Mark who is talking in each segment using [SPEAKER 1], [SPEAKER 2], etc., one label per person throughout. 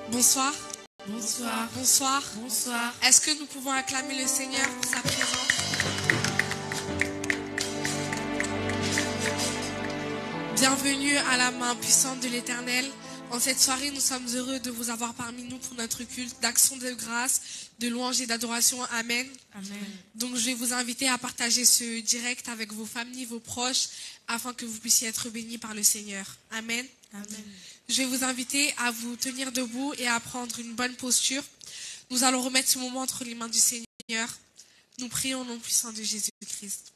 [SPEAKER 1] Bonsoir.
[SPEAKER 2] Bonsoir.
[SPEAKER 1] Bonsoir.
[SPEAKER 2] Bonsoir.
[SPEAKER 1] Est-ce que nous pouvons acclamer le Seigneur pour sa présence? Bienvenue à la main puissante de l'Éternel. En cette soirée, nous sommes heureux de vous avoir parmi nous pour notre culte d'action de grâce, de louange et d'adoration. Amen.
[SPEAKER 2] Amen.
[SPEAKER 1] Donc je vais vous inviter à partager ce direct avec vos familles, vos proches, afin que vous puissiez être bénis par le Seigneur. Amen.
[SPEAKER 2] Amen.
[SPEAKER 1] Je vais vous inviter à vous tenir debout et à prendre une bonne posture. Nous allons remettre ce moment entre les mains du Seigneur. Nous prions au nom puissant de Jésus-Christ.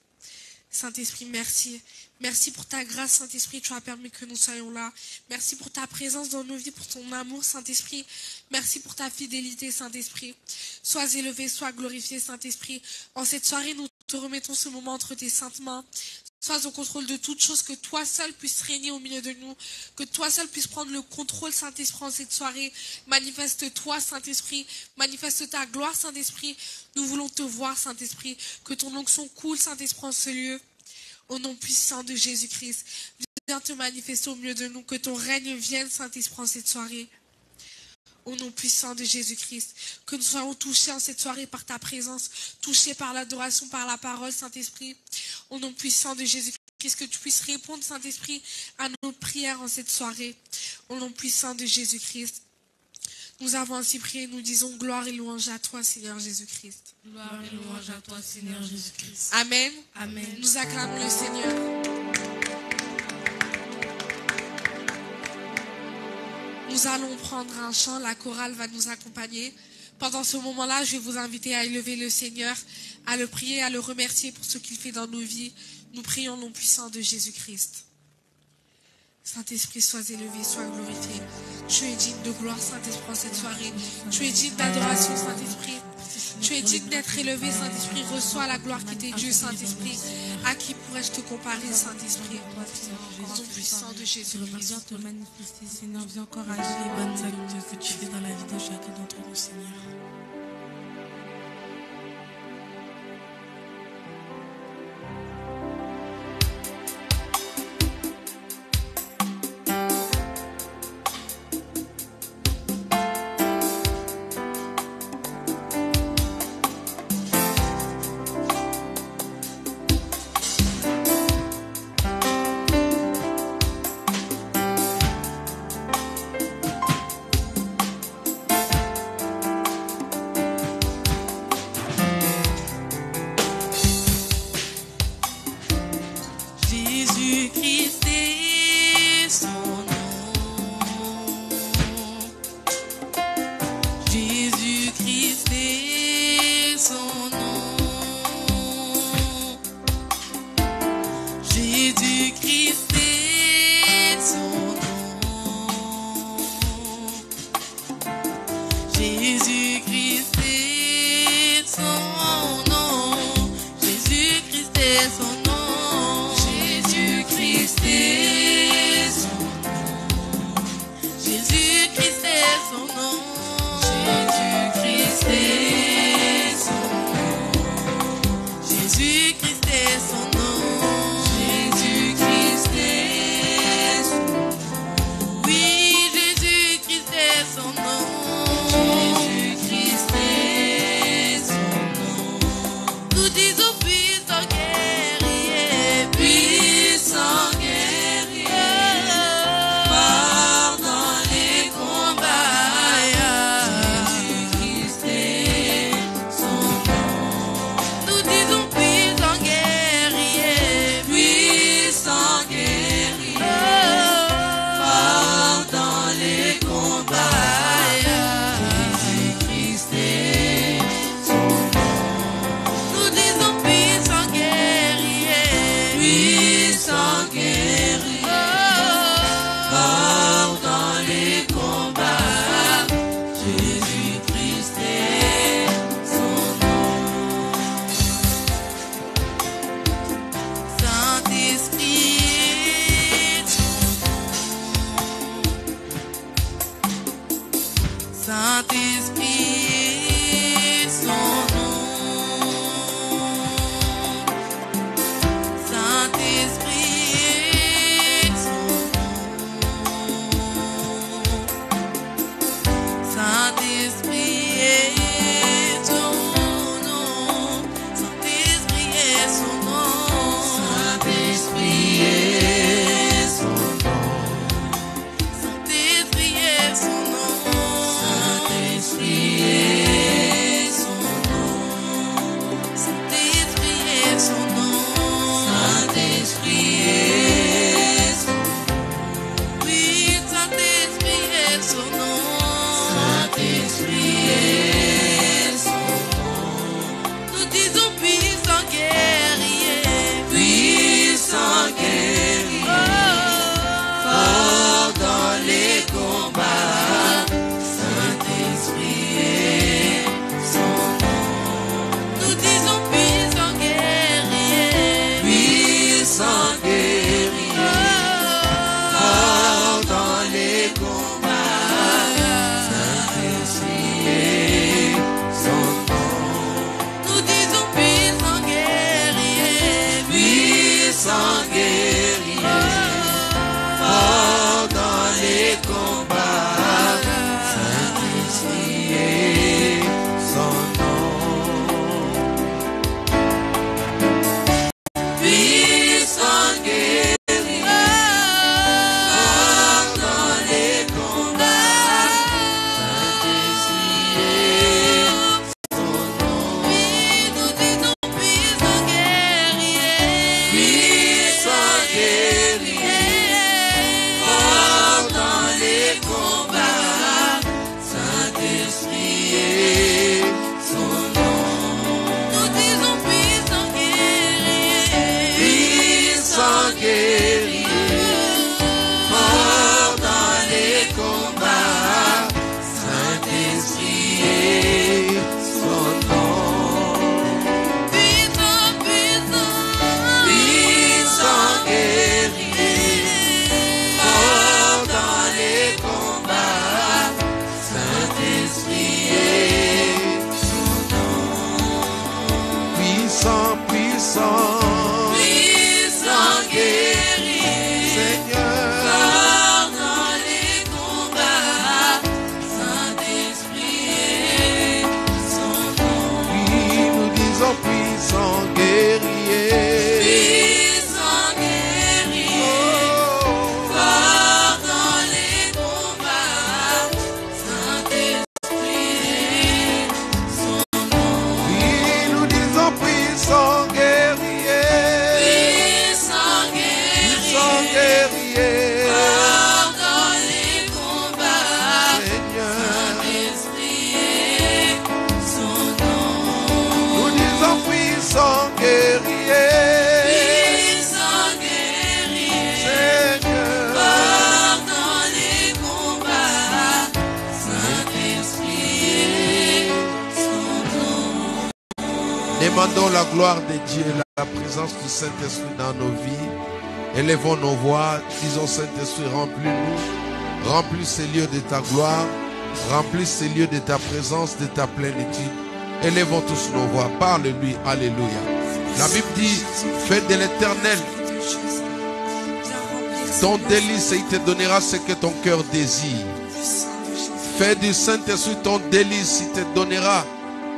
[SPEAKER 1] Saint-Esprit, merci. Merci pour ta grâce, Saint-Esprit, tu as permis que nous soyons là. Merci pour ta présence dans nos vies, pour ton amour, Saint-Esprit. Merci pour ta fidélité, Saint-Esprit. Sois élevé, sois glorifié, Saint-Esprit. En cette soirée, nous te remettons ce moment entre tes saintes mains. Sois au contrôle de toutes choses, que toi seul puisses régner au milieu de nous, que toi seul puisses prendre le contrôle, Saint-Esprit, en cette soirée. Manifeste-toi, Saint-Esprit, manifeste ta gloire, Saint-Esprit. Nous voulons te voir, Saint-Esprit, que ton onction coule, Saint-Esprit, en ce lieu. Au nom puissant de Jésus-Christ, viens te manifester au milieu de nous, que ton règne vienne, Saint-Esprit, en cette soirée. Au nom puissant de Jésus-Christ, que nous soyons touchés en cette soirée par ta présence, touchés par l'adoration, par la parole, Saint-Esprit. Au nom puissant de Jésus-Christ, que tu puisses répondre, Saint-Esprit, à nos prières en cette soirée. Au nom puissant de Jésus-Christ. Nous avons ainsi prié, nous disons gloire et louange à toi, Seigneur Jésus-Christ.
[SPEAKER 2] Gloire et louange à toi, Seigneur Jésus-Christ.
[SPEAKER 1] Amen.
[SPEAKER 2] Amen.
[SPEAKER 1] Nous acclamons le Seigneur. Nous allons prendre un chant, la chorale va nous accompagner. Pendant ce moment-là, je vais vous inviter à élever le Seigneur, à le prier, à le remercier pour ce qu'il fait dans nos vies. Nous prions au nom puissant de Jésus-Christ. Saint-Esprit, sois élevé, sois glorifié. Tu es digne de gloire, Saint-Esprit, en cette soirée. Tu es digne d'adoration, Saint-Esprit. Tu es digne d'être élevé, Saint-Esprit. Reçois la gloire qui t'est due, Saint-Esprit. À qui pourrais-je te comparer, Saint-Esprit? Au nom puissant de Jésus-Christ.
[SPEAKER 2] Viens te manifester, Seigneur. Viens encore agir les bonnes actes que tu fais dans la vie de chacun d'entre nous, Seigneur. Saint-Esprit est son nom. Nous disons puissant guerrier, puissant guerrier, fort dans les combats. Saint-Esprit est son nom. Nous disons puissant guerrier, puissant guerrier, fort dans les combats. Saint-Esprit est son nom. Nous disons puissant guerrier, puissant guerrier, fort dans les combats. Saint-Esprit est son nom. Puissant guerrier, fort dans les combats. Saint-Esprit est son nom. Oui, nous disons puissant guerrier, puissant guerrier, fort dans les combats. Saint-Esprit est son nom. Nous disons puissant guerrier, puissant guerrier, fort dans les combats. Saint-Esprit est son nom. Puissant, puissant, puissant guerrier, fort dans les combats. Saint-Esprit est son nom.
[SPEAKER 3] Puissant, puissant,
[SPEAKER 2] Puissant guerrier,
[SPEAKER 3] Seigneur.
[SPEAKER 2] fort dans les combats. Saint-Esprit est son nom.
[SPEAKER 3] Oui, nous disons puissant guerrier.
[SPEAKER 2] Puissant guerrier,
[SPEAKER 3] Oh,
[SPEAKER 2] fort dans les combats. Saint-Esprit est son nom.
[SPEAKER 3] oui, nous disons puissant guerrier.
[SPEAKER 2] Puissant
[SPEAKER 3] Puissant
[SPEAKER 2] guerrier,
[SPEAKER 3] guerrier.
[SPEAKER 2] fort dans les combats.
[SPEAKER 3] Seigneur.
[SPEAKER 2] Saint-Esprit est son nom.
[SPEAKER 3] Nous disons puissant guerrier.
[SPEAKER 2] Puissant guerrier,
[SPEAKER 3] Seigneur.
[SPEAKER 2] fort dans les combats. Saint-Esprit est son nom.
[SPEAKER 3] Demandons la gloire de Dieu, la présence du Saint-Esprit dans nos vies. Élevons nos voix, disons Saint-Esprit, remplis-nous. Remplis ces lieux de ta gloire. Remplis ces lieux de ta présence, de ta plénitude. Élevons tous nos voix. Parle-lui. Alléluia. La Bible dit, fais de l'Éternel ton délice et il te donnera ce que ton cœur désire. Fais du Saint-Esprit ton délice, il te donnera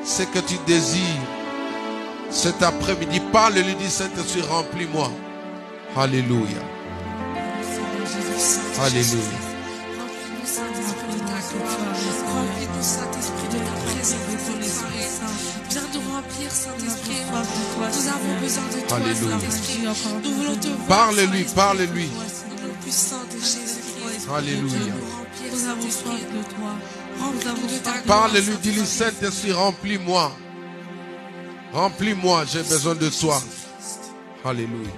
[SPEAKER 3] ce que tu désires. Cet après-midi, parle-lui du Saint-Esprit, remplis-moi. Alléluia. Alléluia.
[SPEAKER 1] Remplis-nous, Saint-Esprit, de ta gloire. Remplis-nous, Saint-Esprit, de ta présence de ton esprit. Viens nous remplir, Saint-Esprit. Nous avons besoin de toi,
[SPEAKER 3] Alléluia.
[SPEAKER 1] Saint-Esprit. Nous voulons te voir.
[SPEAKER 3] Parle-lui, parle-lui.
[SPEAKER 1] Au nom puissant de Jésus-Christ.
[SPEAKER 3] Alléluia.
[SPEAKER 1] Viens nous remplir,
[SPEAKER 2] Nous avons soif
[SPEAKER 1] Saint-Esprit.
[SPEAKER 2] de toi.
[SPEAKER 1] Remplis-nous de ta gloire.
[SPEAKER 3] Parle-lui, dis-lui, Saint-Esprit, remplis-moi. Remplis-moi, j'ai besoin de toi. Alléluia.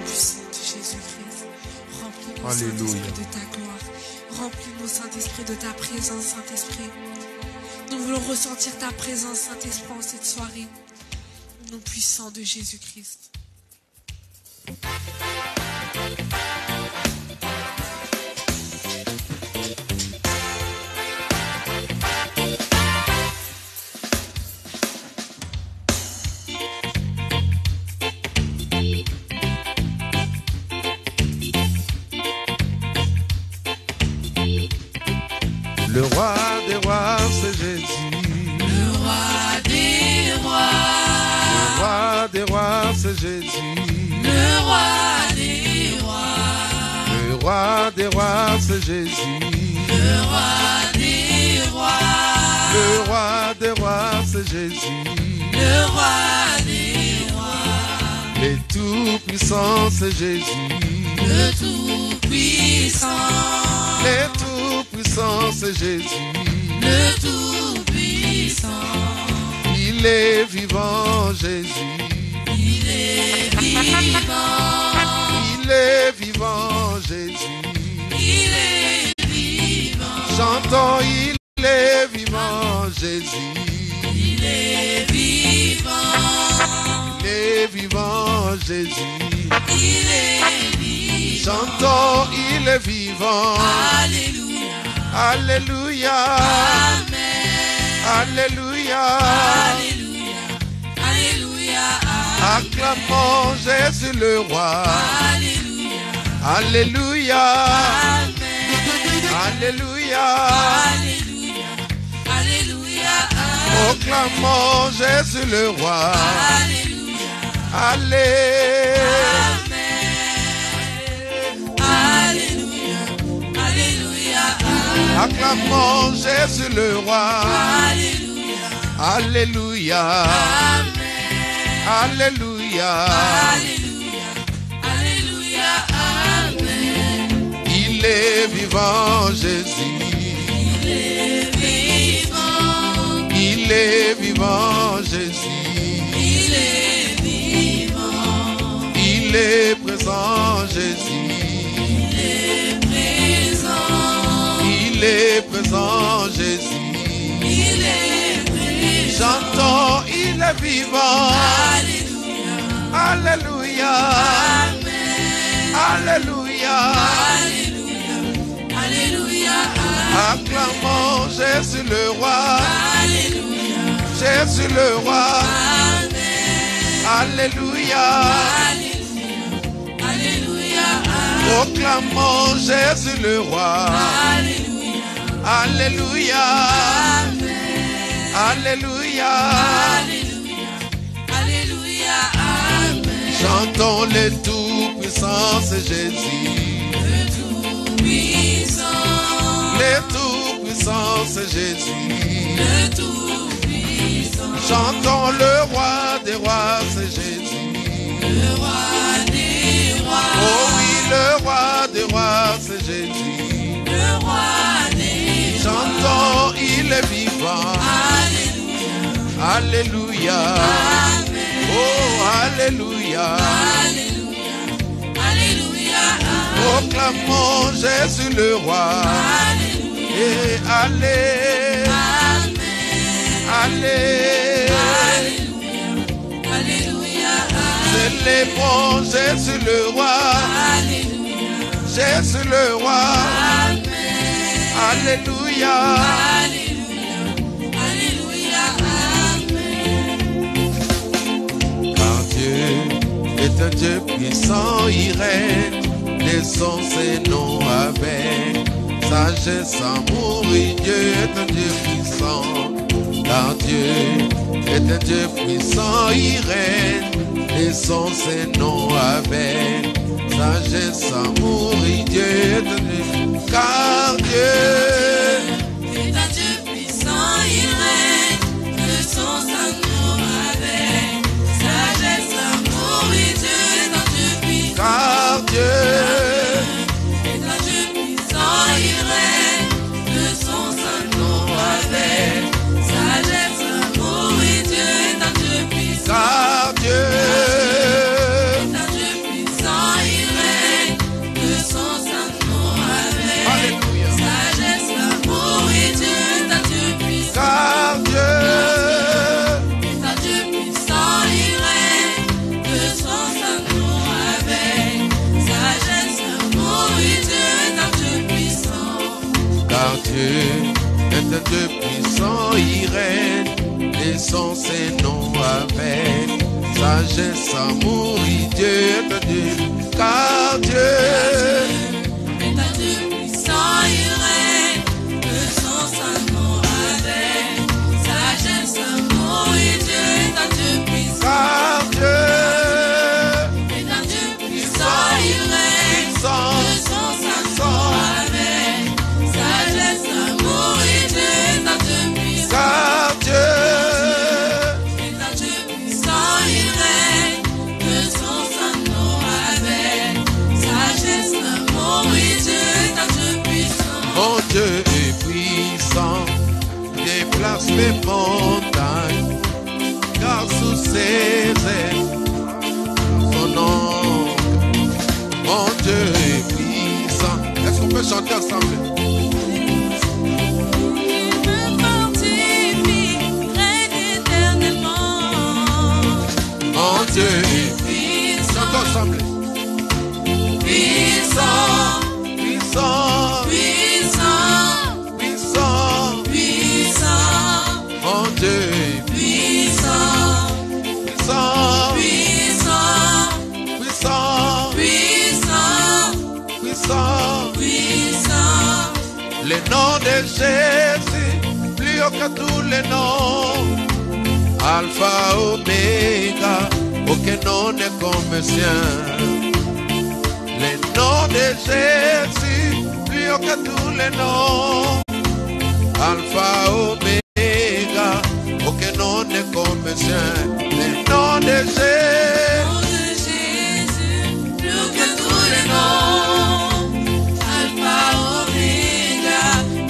[SPEAKER 1] Puissant de Jésus-Christ. Remplis-nous,
[SPEAKER 3] Alléluia.
[SPEAKER 1] Saint-Esprit, de ta gloire. Remplis-nous, Saint-Esprit, de ta présence, Saint-Esprit. Nous voulons ressentir ta présence, Saint-Esprit, en cette soirée. Au nom puissant de Jésus-Christ.
[SPEAKER 3] Le roi des rois, c'est Jésus.
[SPEAKER 2] Le roi des rois.
[SPEAKER 3] Le roi des rois, c'est Jésus.
[SPEAKER 2] Le roi des rois.
[SPEAKER 3] Le roi des rois, c'est Jésus.
[SPEAKER 2] Le roi des rois.
[SPEAKER 3] Le roi des rois, c'est Jésus.
[SPEAKER 2] Le roi des rois.
[SPEAKER 3] Le tout-puissant, c'est Jésus.
[SPEAKER 2] Le tout-puissant.
[SPEAKER 3] Le tout-puissant, c'est Jésus.
[SPEAKER 2] Le Tout-Puissant.
[SPEAKER 3] Il est vivant, Jésus.
[SPEAKER 2] Il est vivant.
[SPEAKER 3] Il est vivant, Jésus.
[SPEAKER 2] Il est vivant.
[SPEAKER 3] Chantons, il est vivant, Jésus.
[SPEAKER 2] Il est vivant.
[SPEAKER 3] Il est vivant, Jésus.
[SPEAKER 2] Il est vivant.
[SPEAKER 3] Chantons, il est vivant.
[SPEAKER 2] Alléluia.
[SPEAKER 3] Alléluia.
[SPEAKER 2] Amen.
[SPEAKER 3] Alléluia.
[SPEAKER 2] Alléluia. Alléluia.
[SPEAKER 3] Acclamons Jésus le roi.
[SPEAKER 2] Alléluia.
[SPEAKER 3] Alléluia.
[SPEAKER 2] Amen.
[SPEAKER 3] Alléluia.
[SPEAKER 2] Alléluia. Alléluia.
[SPEAKER 3] Proclamons Jésus le roi.
[SPEAKER 2] Alléluia.
[SPEAKER 3] Alléluia.
[SPEAKER 2] Alléluia. Alléluia.
[SPEAKER 3] Acclamons Jésus le roi.
[SPEAKER 2] Alléluia.
[SPEAKER 3] Alléluia. Alléluia.
[SPEAKER 2] Alléluia. Alléluia. Amen.
[SPEAKER 3] Il est vivant, Jésus.
[SPEAKER 2] Il est vivant.
[SPEAKER 3] Il est vivant, Jésus.
[SPEAKER 2] Il est vivant.
[SPEAKER 3] Il est présent, Jésus.
[SPEAKER 2] Il est présent.
[SPEAKER 3] Il est présent, Jésus.
[SPEAKER 2] Il est présent.
[SPEAKER 3] Chantons, il est vivant.
[SPEAKER 2] Alléluia.
[SPEAKER 3] Alléluia.
[SPEAKER 2] Amen.
[SPEAKER 3] Alléluia.
[SPEAKER 2] Alléluia. Alléluia.
[SPEAKER 3] Acclamons Jésus le roi.
[SPEAKER 2] Alléluia.
[SPEAKER 3] Jésus le roi.
[SPEAKER 2] Amen.
[SPEAKER 3] Alléluia.
[SPEAKER 2] Alléluia. Alléluia.
[SPEAKER 3] Proclamons Jésus le roi.
[SPEAKER 2] Alléluia.
[SPEAKER 3] Alléluia.
[SPEAKER 2] Amen.
[SPEAKER 3] Alléluia.
[SPEAKER 2] Alléluia. Alléluia. Amen.
[SPEAKER 3] Chantons le Tout-Puissant, c'est Jésus.
[SPEAKER 2] Le Tout-Puissant.
[SPEAKER 3] Le Tout-Puissant, c'est Jésus.
[SPEAKER 2] Le Tout-Puissant.
[SPEAKER 3] Chantons le roi des rois, c'est Jésus.
[SPEAKER 2] Le roi des rois.
[SPEAKER 3] Oh oui, le roi des rois, c'est Jésus.
[SPEAKER 2] Le roi des rois.
[SPEAKER 3] Chantons, il est vivant.
[SPEAKER 2] Alléluia.
[SPEAKER 3] Alléluia.
[SPEAKER 2] Amen.
[SPEAKER 3] Oh, Alléluia.
[SPEAKER 2] Alléluia. Alléluia.
[SPEAKER 3] Proclamons Jésus le roi.
[SPEAKER 2] Alléluia.
[SPEAKER 3] Et allez,
[SPEAKER 2] Amen.
[SPEAKER 3] allez.
[SPEAKER 2] Alléluia. Alléluia.
[SPEAKER 3] Célébrons Jésus le roi.
[SPEAKER 2] Alléluia.
[SPEAKER 3] Jésus le roi.
[SPEAKER 2] Amen.
[SPEAKER 3] Alléluia.
[SPEAKER 2] Alléluia. Alléluia. Amen.
[SPEAKER 3] Car Dieu est un Dieu puissant, il règne. Laissons ses noms avec sagesse, amour. Et Dieu est un Dieu puissant. Car Dieu est un Dieu puissant, il règne. Laissons ses noms avec sagesse, amour. Et Dieu est un Dieu. Car Dieu
[SPEAKER 2] est un Dieu puissant, il règne. Le son s'amour avec sagesse, amour. Et Dieu est un Dieu puissant.
[SPEAKER 3] Car Dieu
[SPEAKER 2] est un Dieu puissant, il règne. Le son s'amour avec sagesse, amour. Et Dieu est un Dieu puissant.
[SPEAKER 3] Car Dieu
[SPEAKER 2] est un Dieu puissant, il règne. Le son s'amour avec
[SPEAKER 3] Alléluia.
[SPEAKER 2] sagesse, amour. Et Dieu est un Dieu puissant.
[SPEAKER 3] Car Dieu
[SPEAKER 2] est un Dieu puissant, il règne. Le son s'amour avec sagesse, amour. Et Dieu est un Dieu puissant.
[SPEAKER 3] Car Dieu est un Dieu puissant, il règne. Laissons ses noms avec sagesse, amour. Et Dieu est un Dieu. Car Dieu
[SPEAKER 2] est un Dieu puissant, il règne. Le son s'amour avec sagesse, amour. Et Dieu est un Dieu puissant.
[SPEAKER 3] Car Dieu
[SPEAKER 2] est un Dieu puissant, il règne. Le son s'amour avec sagesse, amour. Et Dieu est un Dieu puissant.
[SPEAKER 3] Car Dieu
[SPEAKER 2] est un Dieu puissant, il règne. Le son s'amour avec sagesse, amour. Et Dieu est un Dieu puissant.
[SPEAKER 3] mon Dieu est puissant. traverse les montagnes, car sous ses ailes, son nom, mon Dieu est puissant. Est-ce qu'on peut chanter ensemble?
[SPEAKER 2] Il me fortifie, règne éternellement.
[SPEAKER 3] Mon Dieu est puissant. Chantons ensemble.
[SPEAKER 2] Puissant,
[SPEAKER 3] Puissant,
[SPEAKER 2] puissant,
[SPEAKER 3] puissant,
[SPEAKER 2] puissant,
[SPEAKER 3] mon Dieu est
[SPEAKER 2] puissant,
[SPEAKER 3] puissant,
[SPEAKER 2] puissant,
[SPEAKER 3] puissant,
[SPEAKER 2] puissant,
[SPEAKER 3] puissant.
[SPEAKER 2] puissant.
[SPEAKER 3] Le nom de Jésus, plus haut que tous les noms. Alpha, Oméga, aucun nom n'est comme le sien. Le nom de Jésus, plus haut que tous les noms. Alpha, Oméga, aucun nom n'est comme le sien. Le nom de Jésus,
[SPEAKER 2] Nom de Jésus, plus que tous les noms. Alpha, Oméga,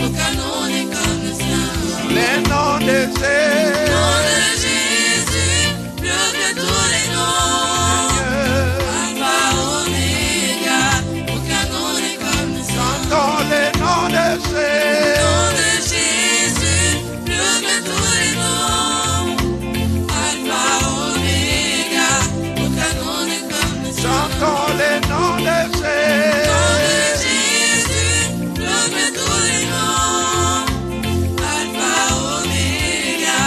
[SPEAKER 2] aucun nom n'est comme le sien.
[SPEAKER 3] le nom de Jésus.
[SPEAKER 2] Nom de Jésus, plus que tous les noms. Alpha, Oméga, aucun nom n'est comme le sien.
[SPEAKER 3] Chantons le nom de Jésus.
[SPEAKER 2] Nom de Jésus, plus que tous les noms. Alpha, Oméga, aucun nom n'est comme le sien.
[SPEAKER 3] Chantons le nom de
[SPEAKER 2] Nom de
[SPEAKER 3] Jésus.
[SPEAKER 2] Jésus, plus que tous les noms. Alpha, Oméga,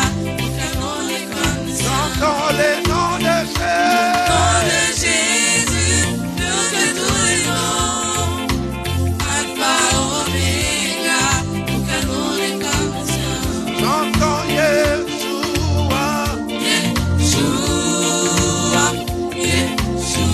[SPEAKER 2] aucun nom n'est comme le sien.
[SPEAKER 3] Chantons le nom de
[SPEAKER 2] Nom de
[SPEAKER 3] Jésus.
[SPEAKER 2] Jésus, plus que tous les noms. Alpha, Oméga, aucun nom n'est comme le sien.
[SPEAKER 3] Chantons Yeshua.
[SPEAKER 2] Yeshua, Yeshua,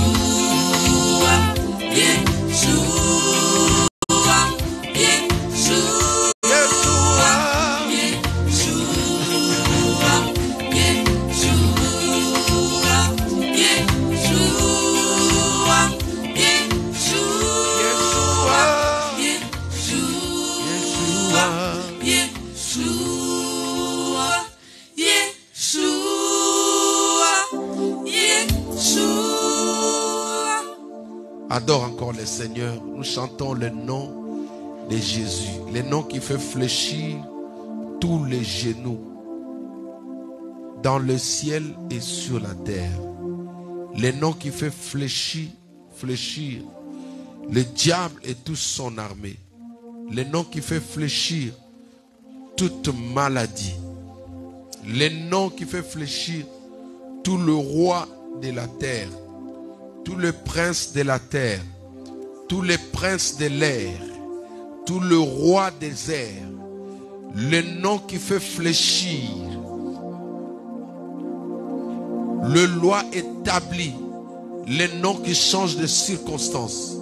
[SPEAKER 2] Yeshua, Yeshua,
[SPEAKER 3] Yeshua. Adore encore le Seigneur. Nous chantons le nom de Jésus. Le nom qui fait fléchir tous les genoux dans le ciel et sur la terre. Le nom qui fait fléchir le diable et toute son armée. Le nom qui fait fléchir toute maladie. Le nom qui fait fléchir tout le roi de la terre. Tous les princes de la terre, tous les princes de l'air, tout le roi des airs, le nom qui fait fléchir, le loi établie, le nom qui change de circonstances,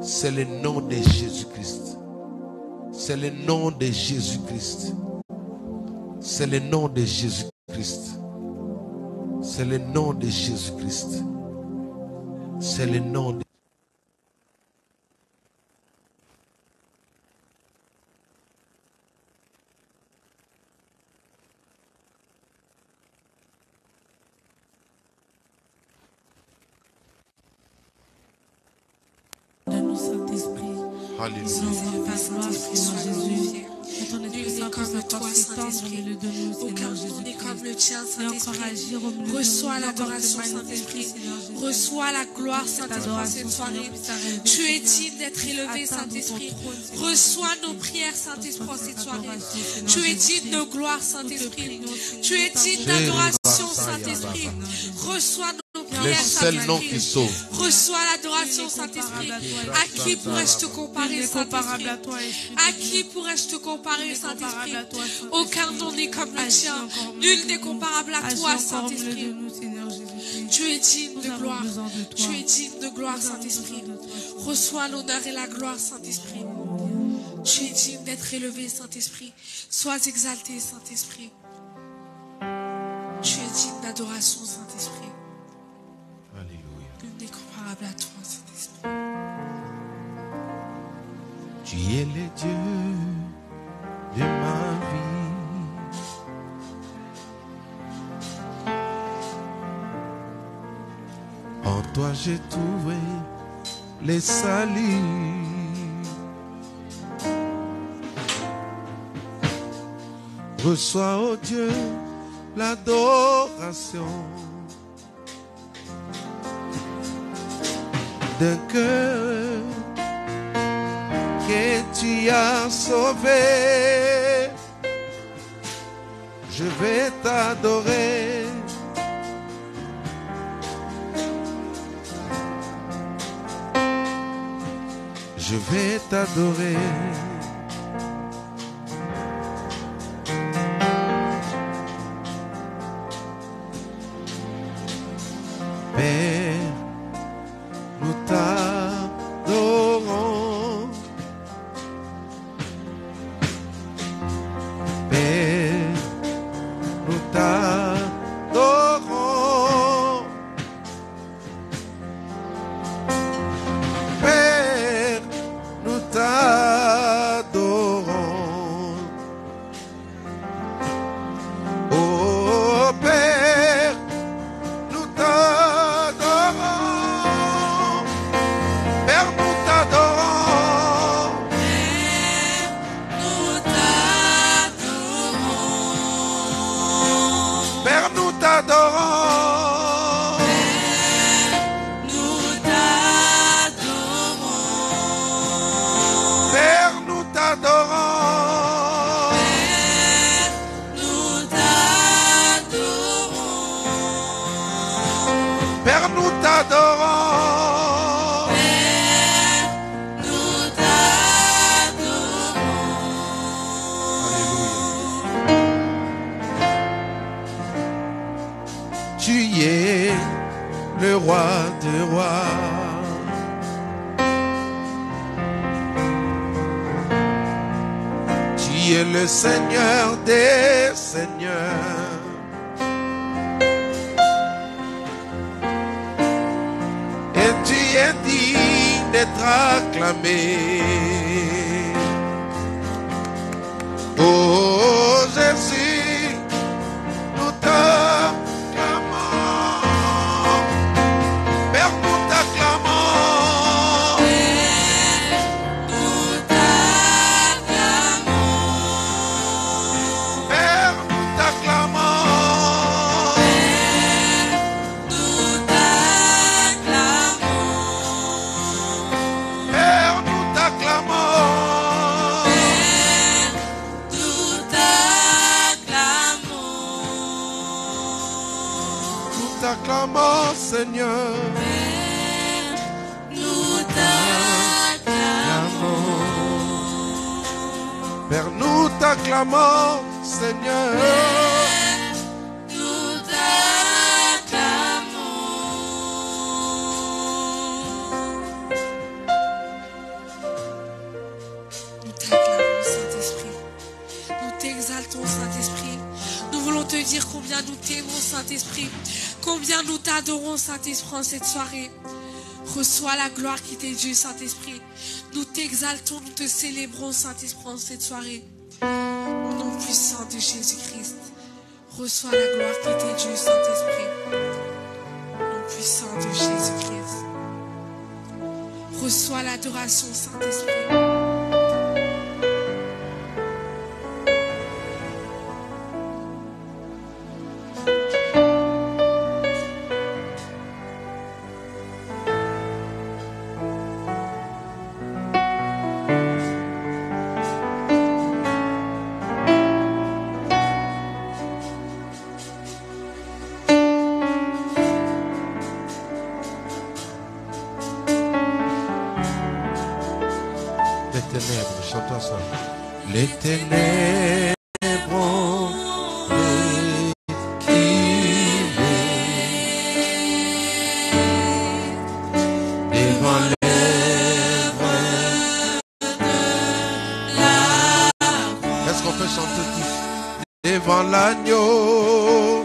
[SPEAKER 3] c'est le nom de Jésus-Christ. C'est le nom de Jésus-Christ. C'est le nom de Jésus-Christ. C'est le nom de Jésus-Christ. C'est le nom de...
[SPEAKER 2] Donne-nous Saint-Esprit.
[SPEAKER 3] Alléluia.
[SPEAKER 2] Saint-Esprit,
[SPEAKER 1] Sois glorifié.
[SPEAKER 2] Ton
[SPEAKER 1] Nul
[SPEAKER 2] esprit
[SPEAKER 1] n'est
[SPEAKER 2] Saint
[SPEAKER 1] comme
[SPEAKER 2] puisse
[SPEAKER 1] toi,
[SPEAKER 2] encore s'étendre,
[SPEAKER 1] Saint-Esprit.
[SPEAKER 2] mais le donne-nous,
[SPEAKER 1] Aucun
[SPEAKER 2] Seigneur
[SPEAKER 1] nom n'est comme le
[SPEAKER 2] Jésus-Christ.
[SPEAKER 1] tien,
[SPEAKER 2] Et encore
[SPEAKER 1] Saint-Esprit.
[SPEAKER 2] agir au milieu de
[SPEAKER 1] Reçois
[SPEAKER 2] nous,
[SPEAKER 1] l'adoration,
[SPEAKER 2] encore te magnifier,
[SPEAKER 1] Saint-Esprit.
[SPEAKER 2] Seigneur Jésus-Christ.
[SPEAKER 1] Reçois la gloire, Saint-Esprit, en cette soirée. Tu es digne d'être élevé, Saint-Esprit. Reçois nos prières, Saint-Esprit, en cette soirée. Tu es digne de gloire, Saint-Esprit. Tu es digne d'adoration, Saint-Esprit. Reçois nos
[SPEAKER 3] Le
[SPEAKER 1] prières,
[SPEAKER 3] seul nom qui
[SPEAKER 1] Saint-Esprit.
[SPEAKER 3] sauve.
[SPEAKER 1] Reçois l'adoration, Saint-Esprit. À qui pourrais-je te comparer,
[SPEAKER 2] Comparable
[SPEAKER 1] Saint-Esprit?
[SPEAKER 2] à toi, Esprit.
[SPEAKER 1] À qui pourrais-je te comparer, Saint-Esprit?
[SPEAKER 2] Comparable à toi, Saint-Esprit.
[SPEAKER 1] Aucun nom n'est comme le
[SPEAKER 2] Agis
[SPEAKER 1] tien.
[SPEAKER 2] encore mieux
[SPEAKER 1] Nul
[SPEAKER 2] de
[SPEAKER 1] n'est
[SPEAKER 2] nous.
[SPEAKER 1] comparable à
[SPEAKER 2] Agis
[SPEAKER 1] toi,
[SPEAKER 2] encore au milieu
[SPEAKER 1] Saint-Esprit.
[SPEAKER 2] de nous, Seigneur Jésus-Christ.
[SPEAKER 1] Tu es digne
[SPEAKER 2] Nous
[SPEAKER 1] de
[SPEAKER 2] avons
[SPEAKER 1] gloire.
[SPEAKER 2] besoin de toi.
[SPEAKER 1] Tu es digne de gloire,
[SPEAKER 2] Nous avons
[SPEAKER 1] Saint-Esprit.
[SPEAKER 2] besoin de toi.
[SPEAKER 1] Reçois l'honneur et la gloire, Saint-Esprit. Tu es digne d'être élevé, Saint-Esprit. Sois exalté, Saint-Esprit. Tu es digne d'adoration, Saint-Esprit.
[SPEAKER 3] Alléluia.
[SPEAKER 1] Nul n'est comparable à toi, Saint-Esprit.
[SPEAKER 3] Tu es le Dieu de ma vie. j'ai trouvé les salis. Reçois, oh Dieu, l'adoration d'un cœur que tu as sauvé. Je vais t'adorer. Je vais t'adorer. Père, nous t'adorons. Père, nous t'adorons. Père, nous t'adorons. Oh Père, nous t'adorons. Père, nous t'adorons. Père, nous t'adorons. Père, nous t'adorons. Père, nous t'adorons. Tu es le roi des rois. Tu es le Seigneur des seigneurs. Et tu es digne d'être acclamé. Oh Jésus, nous t'acclamons. Père, nous t'acclamons. Père, nous t'acclamons. Père, nous t'acclamons. Nous t'acclamons, Seigneur. Père, nous t'acclamons, Seigneur.
[SPEAKER 1] Nous t'acclamons, Saint-Esprit. Nous t'exaltons, Saint-Esprit. Nous voulons te dire combien nous t'aimons, Saint-Esprit. Combien nous t'adorons, Saint-Esprit, en cette soirée. Reçois la gloire qui t'est due, Saint-Esprit. Nous t'exaltons, nous te célébrons, Saint-Esprit, en cette soirée. Au nom puissant de Jésus-Christ. Reçois la gloire qui t'est due, Saint-Esprit. Au nom puissant de Jésus-Christ. Reçois l'adoration, Saint-Esprit.
[SPEAKER 3] Les ténèbres, chantons ça. Les ténèbres ont reculé devant l'œuvre de la croix. Est-ce qu'on peut chanter tous? Devant l'agneau.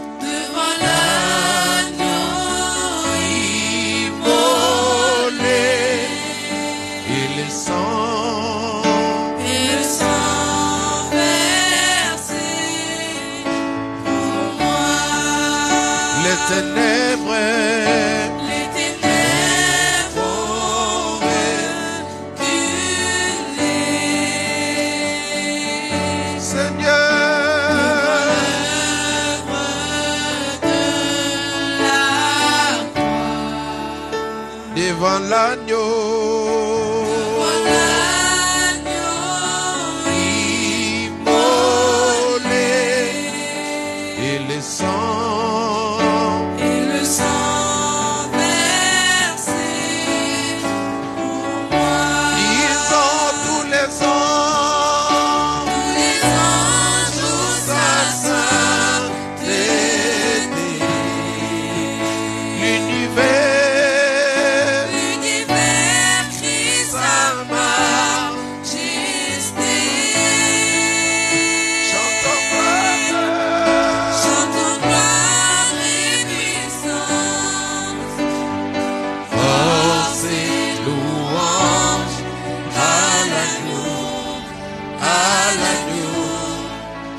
[SPEAKER 2] Les ténèbres
[SPEAKER 3] devant l'agneau.
[SPEAKER 2] Devant l'agneau
[SPEAKER 3] Immolé. Et le sang.
[SPEAKER 2] et le sang versé pour moi.
[SPEAKER 3] Disons tous les anges.
[SPEAKER 2] Tous les anges jouent sa sainteté.
[SPEAKER 3] L'univers.
[SPEAKER 2] L'univers crie sa majesté.
[SPEAKER 3] Chantons gloire.
[SPEAKER 2] Chantons gloire et puissance.
[SPEAKER 3] Force et louange à l'agneau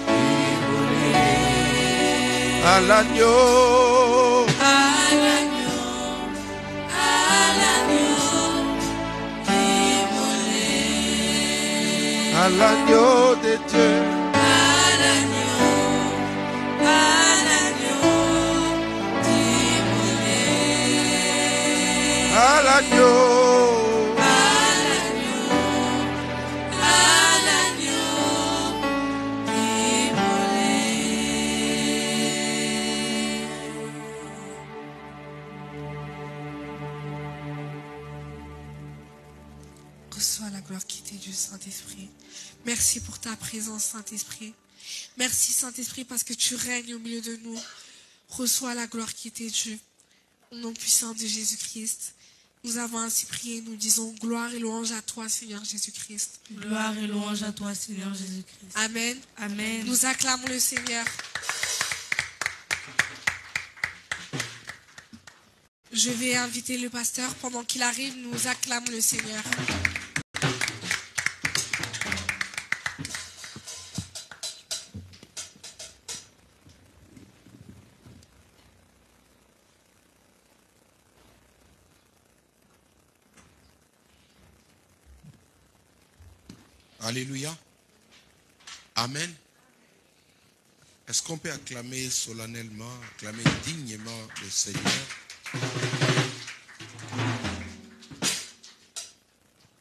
[SPEAKER 3] immolé. À l'agneau.
[SPEAKER 2] À l'agneau immolé.
[SPEAKER 3] À l'agneau de Dieu.
[SPEAKER 2] À l'agneau immolé.
[SPEAKER 3] À l'agneau.
[SPEAKER 2] À l'agneau immolé.
[SPEAKER 1] Reçois la gloire qui t'est due, Saint-Esprit. Merci pour ta présence, Saint-Esprit. Merci, Saint-Esprit, parce que tu règnes au milieu de nous. Reçois la gloire qui t'est due. Au nom puissant de Jésus-Christ. Nous avons ainsi prié, nous disons gloire et louange à toi, Seigneur Jésus-Christ.
[SPEAKER 2] Gloire et louange à toi, Seigneur Jésus-Christ.
[SPEAKER 1] Amen.
[SPEAKER 2] Amen.
[SPEAKER 1] Nous acclamons le Seigneur. Je vais inviter le pasteur. Pendant qu'il arrive, nous acclamons le Seigneur.
[SPEAKER 3] Alléluia. Amen. Est-ce qu'on peut acclamer solennellement, acclamer dignement le Seigneur?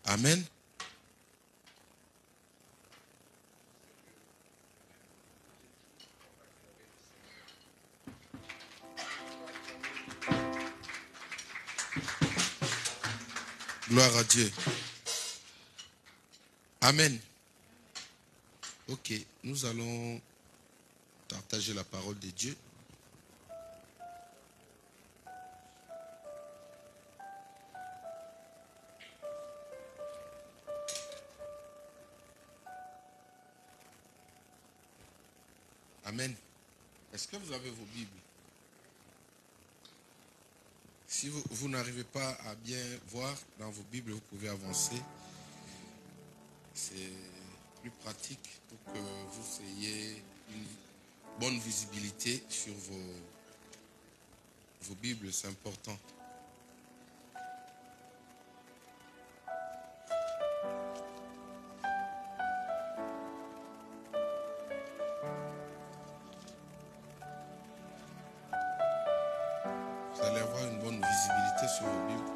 [SPEAKER 3] Amen. Gloire à Dieu. Amen. Ok, nous allons partager la parole de Dieu. Amen. Est-ce que vous avez vos Bibles? Si vous n'arrivez pas à bien voir dans vos Bibles, vous pouvez avancer. C'est plus pratique pour que vous ayez une bonne visibilité sur vos Bibles, c'est important. Vous allez avoir une bonne visibilité sur vos Bibles.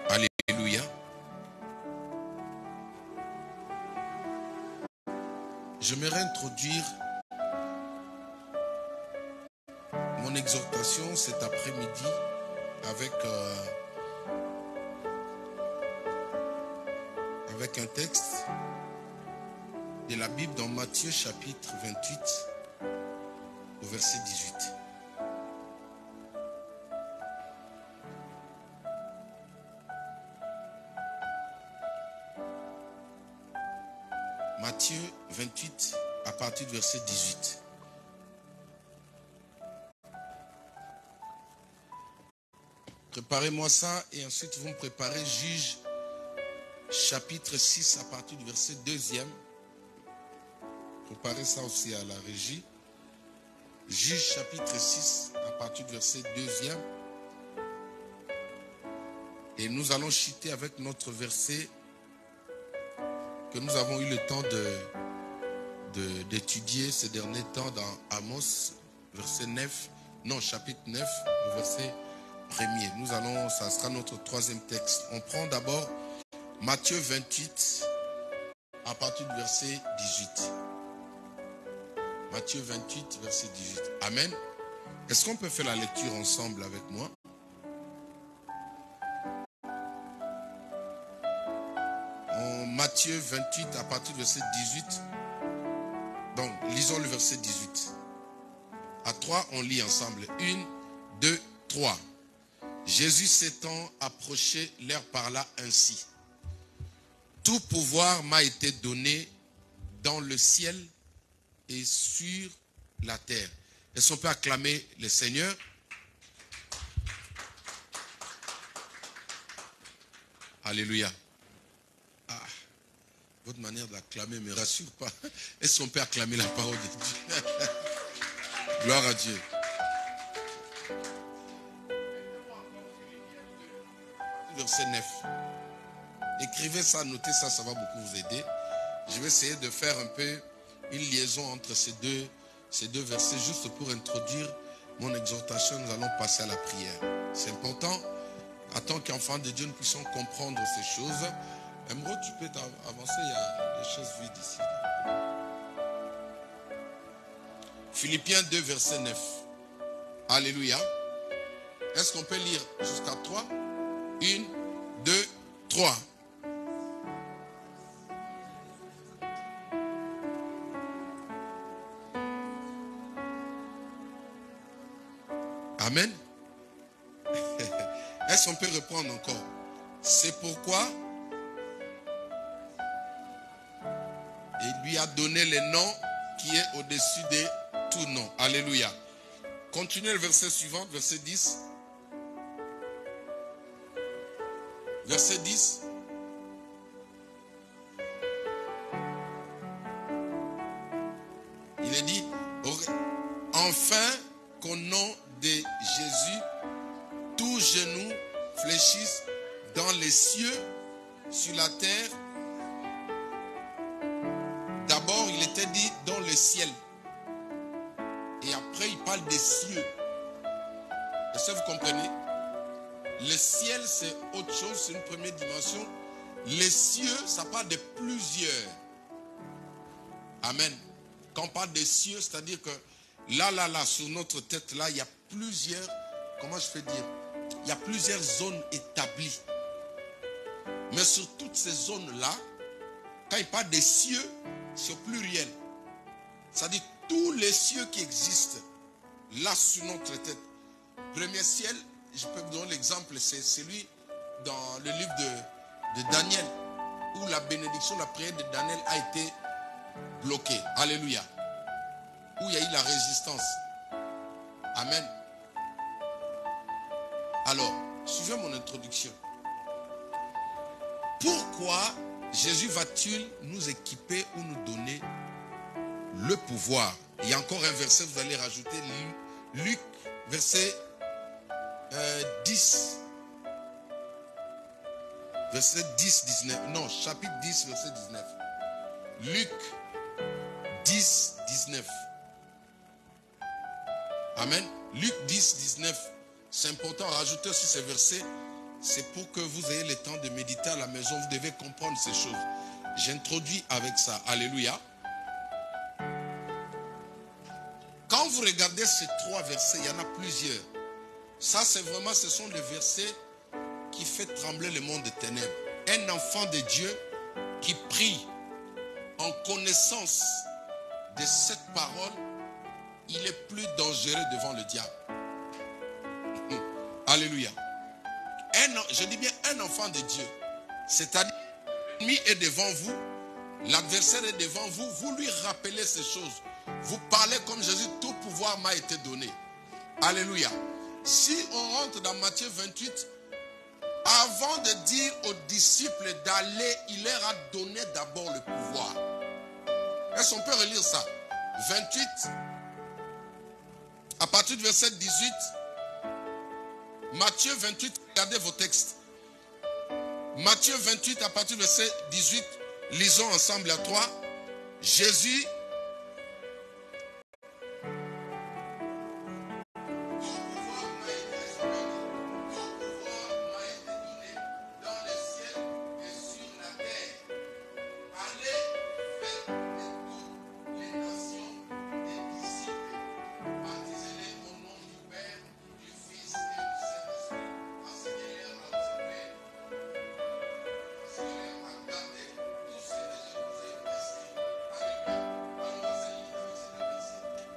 [SPEAKER 3] Alléluia. J'aimerais introduire mon exhortation cet après-midi avec un texte de la Bible dans Matthieu chapitre 28 au verset 18. Matthieu 28 à partir du verset 18. Préparez-moi ça et ensuite vous me préparez Juge chapitre 6 à partir du verset 2e. Préparez ça aussi à la régie. Juge chapitre 6 à partir du verset 2e. Et nous allons chuter avec notre verset que nous avons eu le temps d'étudier ces derniers temps dans Amos, chapitre 9, verset 1er. Ça sera notre troisième texte. On prend d'abord Matthieu 28, à partir du verset 18. Matthieu 28, verset 18. Amen. Est-ce qu'on peut faire la lecture ensemble avec moi? En Matthieu 28, à partir du verset 18. Donc, lisons le verset 18. À 3, on lit ensemble. 1, 2, 3. Jésus s'étant approché, leur parla ainsi. Tout pouvoir m'a été donné dans le ciel et sur la terre. Est-ce qu'on peut acclamer le Seigneur? Alléluia. Ah, votre manière d'acclamer ne me rassure pas. Est-ce qu'on peut acclamer la parole de Dieu? Gloire à Dieu. Verset 9. Écrivez ça, notez ça, ça va beaucoup vous aider. Je vais essayer de faire un peu une liaison entre ces deux versets, juste pour introduire mon exhortation. Nous allons passer à la prière. C'est important, en tant qu'enfants de Dieu, nous puissions comprendre ces choses. Emeraude, tu peux avancer, il y a des choses vides ici. Philippiens 2, verset 9. Alléluia. Est-ce qu'on peut lire jusqu'à 3? 1, 2, 3. Amen. Est-ce qu'on peut reprendre encore? C'est pourquoi il lui a donné le nom qui est au-dessus de tout nom. Alléluia. Continuez le verset suivant, verset 10. Verset 10. Il est dit, enfin qu'au nom de Jésus, tous genoux fléchissent dans les cieux, sur la terre. D'abord, il était dit dans le ciel. Et après, il parle des cieux. Est-ce que vous comprenez? Le ciel, c'est autre chose, c'est une première dimension. Les cieux, ça parle de plusieurs. Amen. Quand on parle des cieux, c'est-à-dire que là, sur notre tête, là, il y a plusieurs, comment je peux dire? Il y a plusieurs zones établies. Mais sur toutes ces zones-là, quand il parle des cieux, c'est au pluriel. C'est-à-dire tous les cieux qui existent, là, sur notre tête. Premier ciel, je peux vous donner l'exemple, c'est celui dans le livre de Daniel, où la bénédiction, la prière de Daniel a été bloquée. Alléluia. Où il y a eu la résistance. Amen. Alors, suivez mon introduction. Pourquoi Jésus va-t-il nous équiper ou nous donner le pouvoir? Il y a encore un verset, vous allez rajouter Luc, verset 10. Verset 10, 19. Non, chapitre 10, verset 19. Luc 10, 19. Amen. Luc 10, 19. C'est important, rajouter aussi ces versets. C'est pour que vous ayez le temps de méditer à la maison. Vous devez comprendre ces choses. J'introduis avec ça. Alléluia. Quand vous regardez ces trois versets, il y en a plusieurs. Ça, c'est vraiment, ce sont les versets qui font trembler le monde des ténèbres. Un enfant de Dieu qui prie en connaissance de cette parole, il est plus dangereux devant le diable. Alléluia. Je dis bien un enfant de Dieu. C'est-à-dire, l'ennemi est devant vous, l'adversaire est devant vous, vous lui rappelez ces choses. Vous parlez comme Jésus, tout pouvoir m'a été donné. Alléluia. Si on rentre dans Matthieu 28, avant de dire aux disciples d'aller, il leur a donné d'abord le pouvoir. Est-ce qu'on peut relire ça? 28, à partir du verset 18, Matthieu 28, regardez vos textes. Matthieu 28, à partir du verset 18, lisons ensemble à 3. Jésus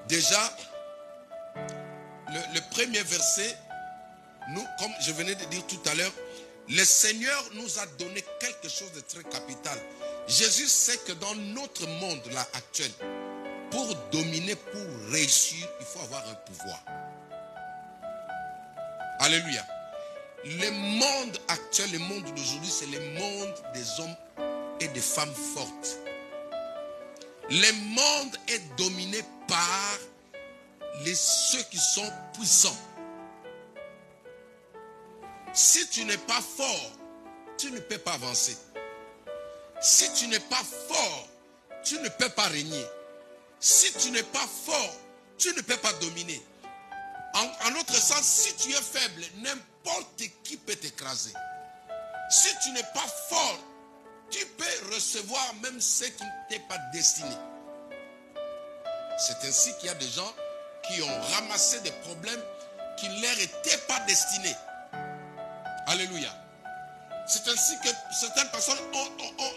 [SPEAKER 3] Déjà, le premier verset, nous, comme je venais de dire tout à l'heure, le Seigneur nous a donné quelque chose de très capital. Jésus sait que dans notre monde là actuel, pour dominer, pour réussir, il faut avoir un pouvoir. Alléluia. Le monde actuel, le monde d'aujourd'hui, c'est le monde des hommes et des femmes fortes. Le monde est dominé par ceux qui sont puissants. Si tu n'es pas fort, tu ne peux pas avancer. Si tu n'es pas fort, tu ne peux pas régner. Si tu n'es pas fort, tu ne peux pas dominer. En autre sens, si tu es faible, n'importe qui peut t'écraser. Si tu n'es pas fort, tu peux recevoir même ce qui ne t'est pas destiné. C'est ainsi qu'il y a des gens qui ont ramassé des problèmes qui ne leur étaient pas destinés. Alléluia. C'est ainsi que certaines personnes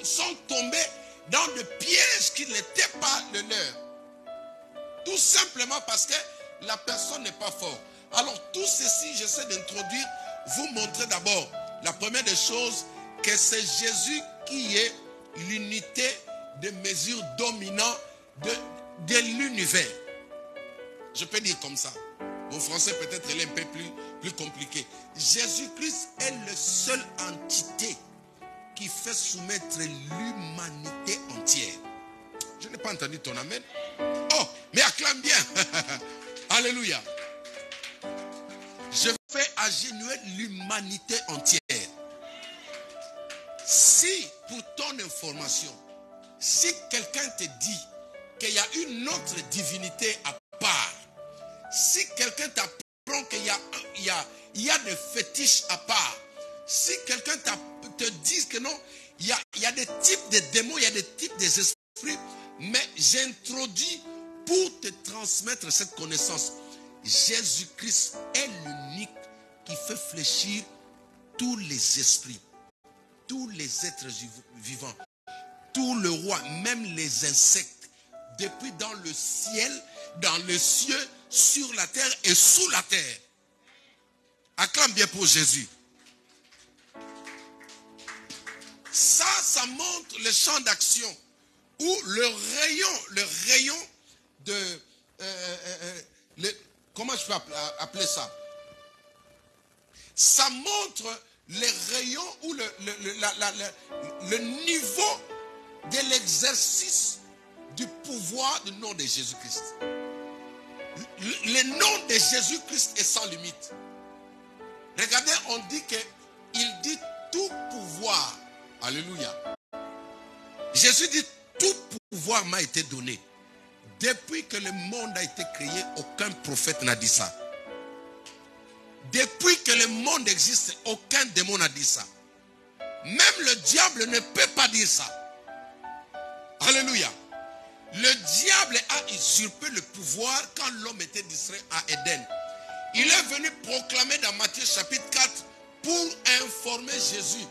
[SPEAKER 3] sont tombées dans des pièges qui n'étaient pas le leur. Tout simplement parce que la personne n'est pas forte. Alors tout ceci, j'essaie d'introduire, vous montrer d'abord la première des choses, que c'est Jésus qui est l'unité de mesure dominante de l'univers. Je peux dire comme ça. Mon français peut-être est un peu plus compliqué. Jésus-Christ est la seule entité qui fait soumettre l'humanité entière. Je n'ai pas entendu ton amen. Oh, mais acclame bien. Alléluia. Je fais agenouiller l'humanité entière. Si, pour ton information, si quelqu'un te dit qu'il y a une autre divinité à part, si quelqu'un t'apprend qu'il y a des fétiches à part, si quelqu'un te dit que non, il y a des types de démons, il y a des types d'esprits, mais j'introduis pour te transmettre cette connaissance. Jésus-Christ est l'unique qui fait fléchir tous les esprits, tous les êtres vivants, tout le roi, même les insectes, depuis dans le ciel, dans les cieux, sur la terre et sous la terre. Acclame bien pour Jésus. Ça montre le champ d'action où le rayon de... comment je peux appeler ça? Ça montre les rayons ou le niveau de l'exercice du pouvoir du nom de Jésus-Christ. Le nom de Jésus-Christ est sans limite. Regardez, on dit qu'il dit tout pouvoir. Alléluia. Jésus dit tout pouvoir m'a été donné. Depuis que le monde a été créé, aucun prophète n'a dit ça. Depuis que le monde existe, aucun démon n'a dit ça. Même le diable ne peut pas dire ça. Alléluia. Le diable a usurpé le pouvoir quand l'homme était distrait à Éden. Il est venu proclamer dans Matthieu chapitre 4 pour informer Jésus.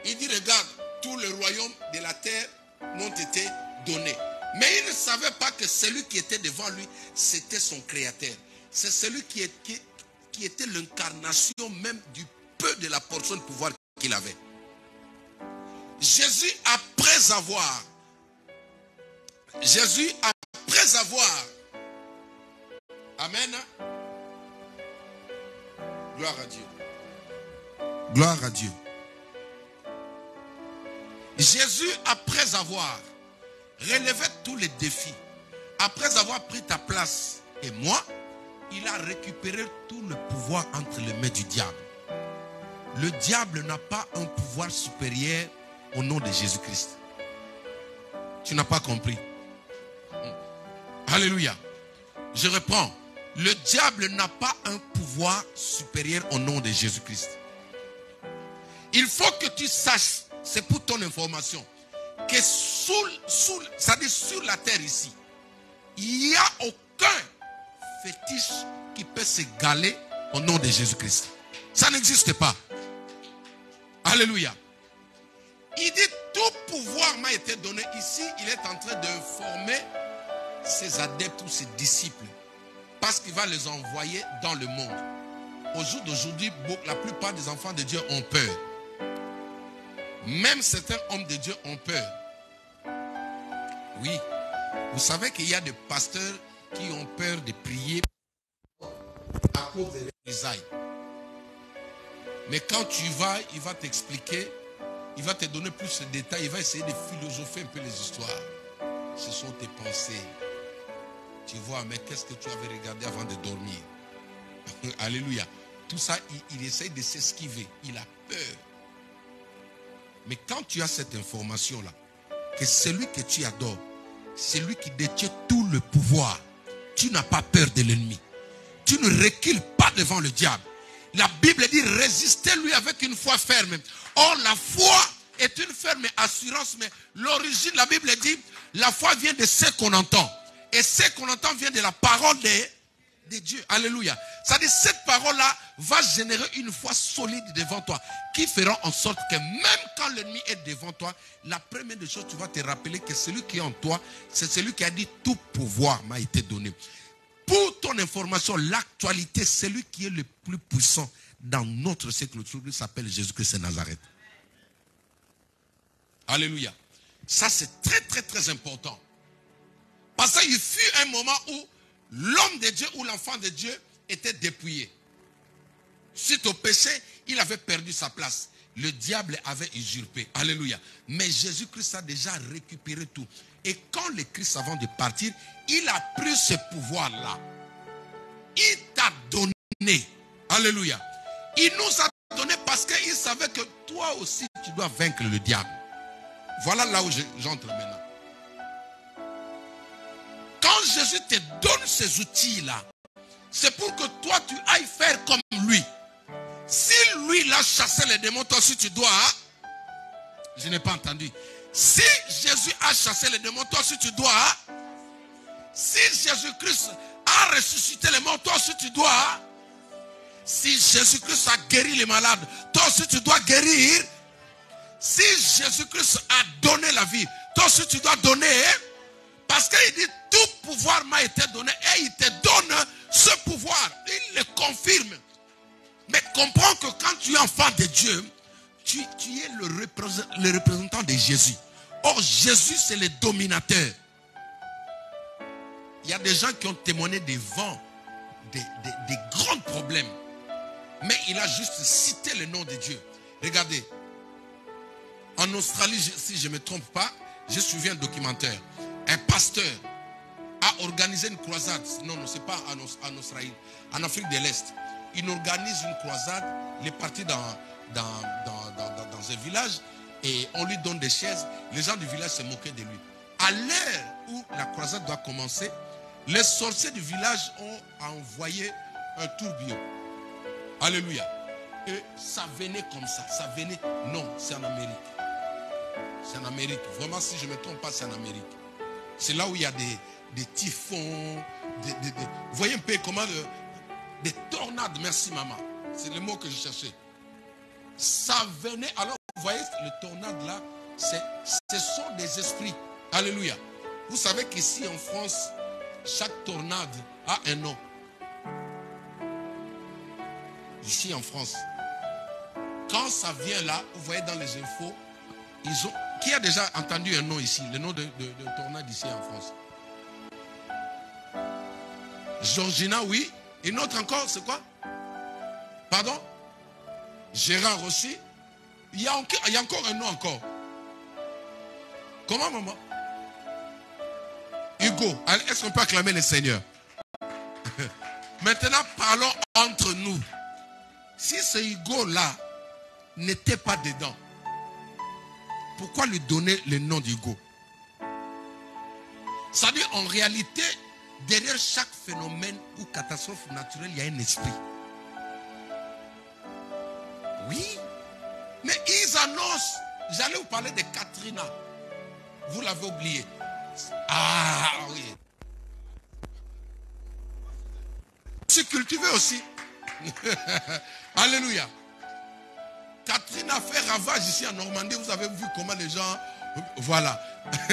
[SPEAKER 3] Il dit, regarde, tous les royaumes de la terre m'ont été donnés. Mais il ne savait pas que celui qui était devant lui, c'était son créateur. C'est celui qui était l'incarnation même du peu de la portion de pouvoir qu'il avait. Jésus, après avoir, amen, gloire à Dieu. Gloire à Dieu. Jésus, après avoir relevé tous les défis, après avoir pris ta place et moi, il a récupéré tout le pouvoir entre les mains du diable. Le diable n'a pas un pouvoir supérieur au nom de Jésus-Christ. Tu n'as pas compris. Alléluia. Je reprends. Le diable n'a pas un pouvoir supérieur au nom de Jésus-Christ. Il faut que tu saches, c'est pour ton information, que c'est-à-dire sur la terre ici, il n'y a aucun fétiche qui peut s'égaler au nom de Jésus-Christ. Ça n'existe pas. Alléluia. Il dit tout pouvoir m'a été donné. Ici, il est en train de former ses adeptes ou ses disciples. parce qu'il va les envoyer dans le monde. Au jour d'aujourd'hui, la plupart des enfants de Dieu ont peur. Même certains hommes de Dieu ont peur. Oui. Vous savez qu'il y a des pasteurs qui ont peur de prier à cause des représailles. Mais quand tu vas, il va t'expliquer, il va te donner plus de détails, il va essayer de philosopher un peu les histoires. Ce sont tes pensées. Tu vois, mais qu'est-ce que tu avais regardé avant de dormir? Alléluia. Tout ça, il essaye de s'esquiver. Il a peur. Mais quand tu as cette information-là, que celui que tu adores, c'est lui qui détient tout le pouvoir, tu n'as pas peur de l'ennemi. Tu ne recules pas devant le diable. La Bible dit résistez-lui avec une foi ferme. Or, la foi est une ferme assurance, mais l'origine, la Bible dit, la foi vient de ce qu'on entend. Et ce qu'on entend vient de la parole de Dieu. Alléluia. C'est-à-dire, cette parole-là va générer une foi solide devant toi, qui fera en sorte que même quand l'ennemi est devant toi, la première des choses, tu vas te rappeler que celui qui est en toi, c'est celui qui a dit tout pouvoir m'a été donné. Pour ton information, l'actualité, celui qui est le plus puissant dans notre siècle, il s'appelle Jésus-Christ de Nazareth. Alléluia. Ça, c'est très, très, très important. Parce qu'il fut un moment où l'homme de Dieu ou l'enfant de Dieu était dépouillé. Suite au péché, il avait perdu sa place. Le diable avait usurpé. Alléluia. Mais Jésus-Christ a déjà récupéré tout. Et quand le Christ, avant de partir, il a pris ce pouvoir-là. Il t'a donné. Alléluia. Il nous a donné parce qu'il savait que toi aussi, tu dois vaincre le diable. Voilà là où j'entre maintenant. Quand Jésus te donne ces outils-là, c'est pour que toi, tu ailles faire comme lui. Si lui, il a chassé les démons, toi aussi, tu dois... Je n'ai pas entendu. Si Jésus a chassé les démons, toi aussi, tu dois... Si Jésus-Christ a ressuscité les morts, toi aussi, tu dois... Si Jésus-Christ a guéri les malades, toi aussi, tu dois guérir. Si Jésus-Christ a donné la vie, toi aussi, tu dois donner... Parce qu'il dit, tout pouvoir m'a été donné et il te donne ce pouvoir. Il le confirme. Mais comprends que quand tu es enfant de Dieu, tu es le représentant de Jésus. Or, Jésus, c'est le dominateur. Il y a des gens qui ont témoigné des vents, des grands problèmes. Mais il a juste cité le nom de Dieu. Regardez. En Australie, si je ne me trompe pas, j'ai suivi un documentaire. Un pasteur a organisé une croisade. Non, c'est pas en Australie. En Afrique de l'Est. Il organise une croisade. Il est parti dans un village et on lui donne des chaises. Les gens du village se moquaient de lui. À l'heure où la croisade doit commencer, les sorciers du village ont envoyé un tourbillon. Alléluia. Et ça venait comme ça. Ça venait. Non, c'est en Amérique. C'est en Amérique. Vraiment, si je ne me trompe pas, c'est en Amérique. C'est là où il y a des typhons. Vous voyez un peu comment des tornades. Merci maman. C'est le mot que je cherchais. Ça venait. Alors vous voyez le tornade là. Ce sont des esprits. Alléluia. Vous savez qu'ici en France, chaque tornade a un nom. Ici en France. Quand ça vient là, vous voyez dans les infos, ils ont... Qui a déjà entendu un nom ici? Le nom de tornade ici en France. Georgina, oui. Une autre encore, c'est quoi? Pardon? Gérard aussi. Il y a encore un nom encore. Comment, maman? Hugo. Est-ce qu'on peut acclamer le Seigneur? Maintenant, parlons entre nous. Si ce Hugo-là n'était pas dedans, pourquoi lui donner le nom d'Hugo? C'est-à-dire, en réalité, derrière chaque phénomène ou catastrophe naturelle, il y a un esprit. Oui. Mais ils annoncent. J'allais vous parler de Katrina. Vous l'avez oublié. Ah oui. Je suis cultivé aussi. Alléluia. Catherine a fait ravage ici en Normandie. Vous avez vu comment les gens... Voilà.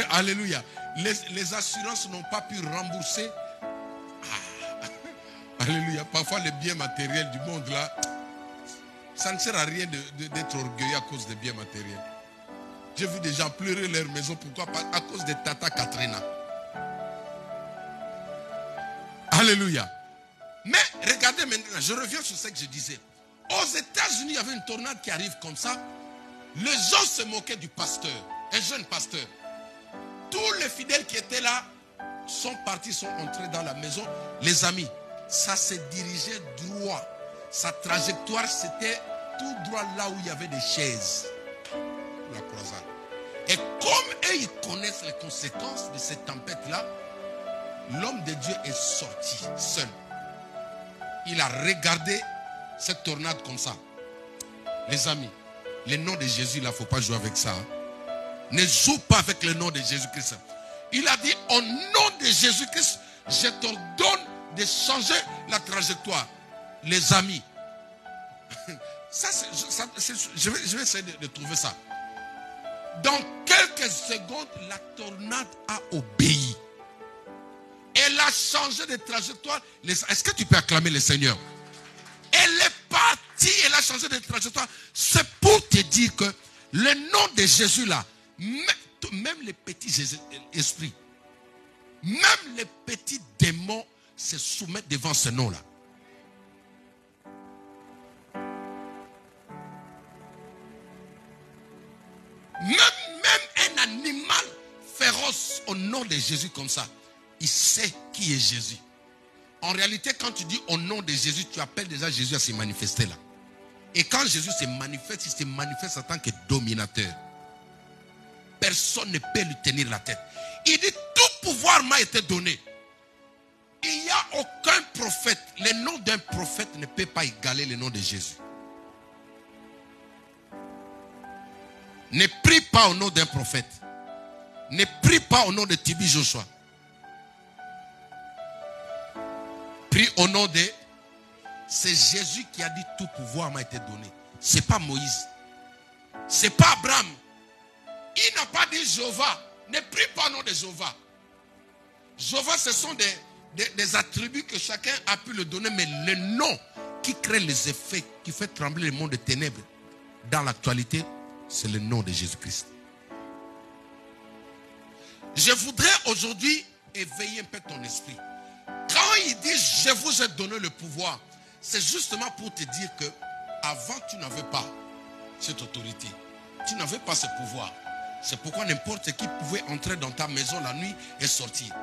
[SPEAKER 3] Alléluia. Les assurances n'ont pas pu rembourser. Alléluia. Parfois, les biens matériels du monde là, ça ne sert à rien d'être orgueilleux à cause des biens matériels. J'ai vu des gens pleurer leur maison. Pourquoi? À cause de Tata Katrina. Alléluia. Mais regardez maintenant, je reviens sur ce que je disais. Aux États-Unis, il y avait une tornade qui arrive comme ça. Les gens se moquaient du pasteur, un jeune pasteur. Tous les fidèles qui étaient là sont partis, sont entrés dans la maison. Les amis, ça se dirigeait droit. Sa trajectoire, c'était tout droit là où il y avait des chaises. La croisade. Et comme eux, ils connaissent les conséquences de cette tempête-là, l'homme de Dieu est sorti seul. Il a regardé cette tornade comme ça. Les amis, le nom de Jésus, là, il ne faut pas jouer avec ça. Hein. Ne joue pas avec le nom de Jésus-Christ. Il a dit, au nom de Jésus-Christ, je t'ordonne de changer la trajectoire. Les amis, je vais essayer de trouver ça. Dans quelques secondes, la tornade a obéi. Elle a changé de trajectoire. Est-ce que tu peux acclamer le Seigneur? Elle est partie, elle a changé de trajectoire. C'est pour te dire que le nom de Jésus là, même les petits esprits, même les petits démons se soumettent devant ce nom là. Même un animal féroce au nom de Jésus comme ça, il sait qui est Jésus. En réalité, quand tu dis au nom de Jésus, tu appelles déjà Jésus à se manifester là. Et quand Jésus se manifeste, il se manifeste en tant que dominateur. Personne ne peut lui tenir la tête. Il dit, tout pouvoir m'a été donné. Il n'y a aucun prophète. Le nom d'un prophète ne peut pas égaler le nom de Jésus. Ne prie pas au nom d'un prophète. Ne prie pas au nom de Tibi Joshua. Prie au nom de... C'est Jésus qui a dit tout pouvoir m'a été donné. Ce n'est pas Moïse. Ce n'est pas Abraham. Il n'a pas dit Jéhovah. Ne prie pas au nom de Jéhovah. Jéhovah, ce sont des attributs que chacun a pu le donner. Mais le nom qui crée les effets, qui fait trembler le monde des ténèbres, dans l'actualité, c'est le nom de Jésus-Christ. Je voudrais aujourd'hui éveiller un peu ton esprit. Quand il dit je vous ai donné le pouvoir, c'est justement pour te dire que avant tu n'avais pas cette autorité. Tu n'avais pas ce pouvoir. C'est pourquoi n'importe qui pouvait entrer dans ta maison la nuit et sortir.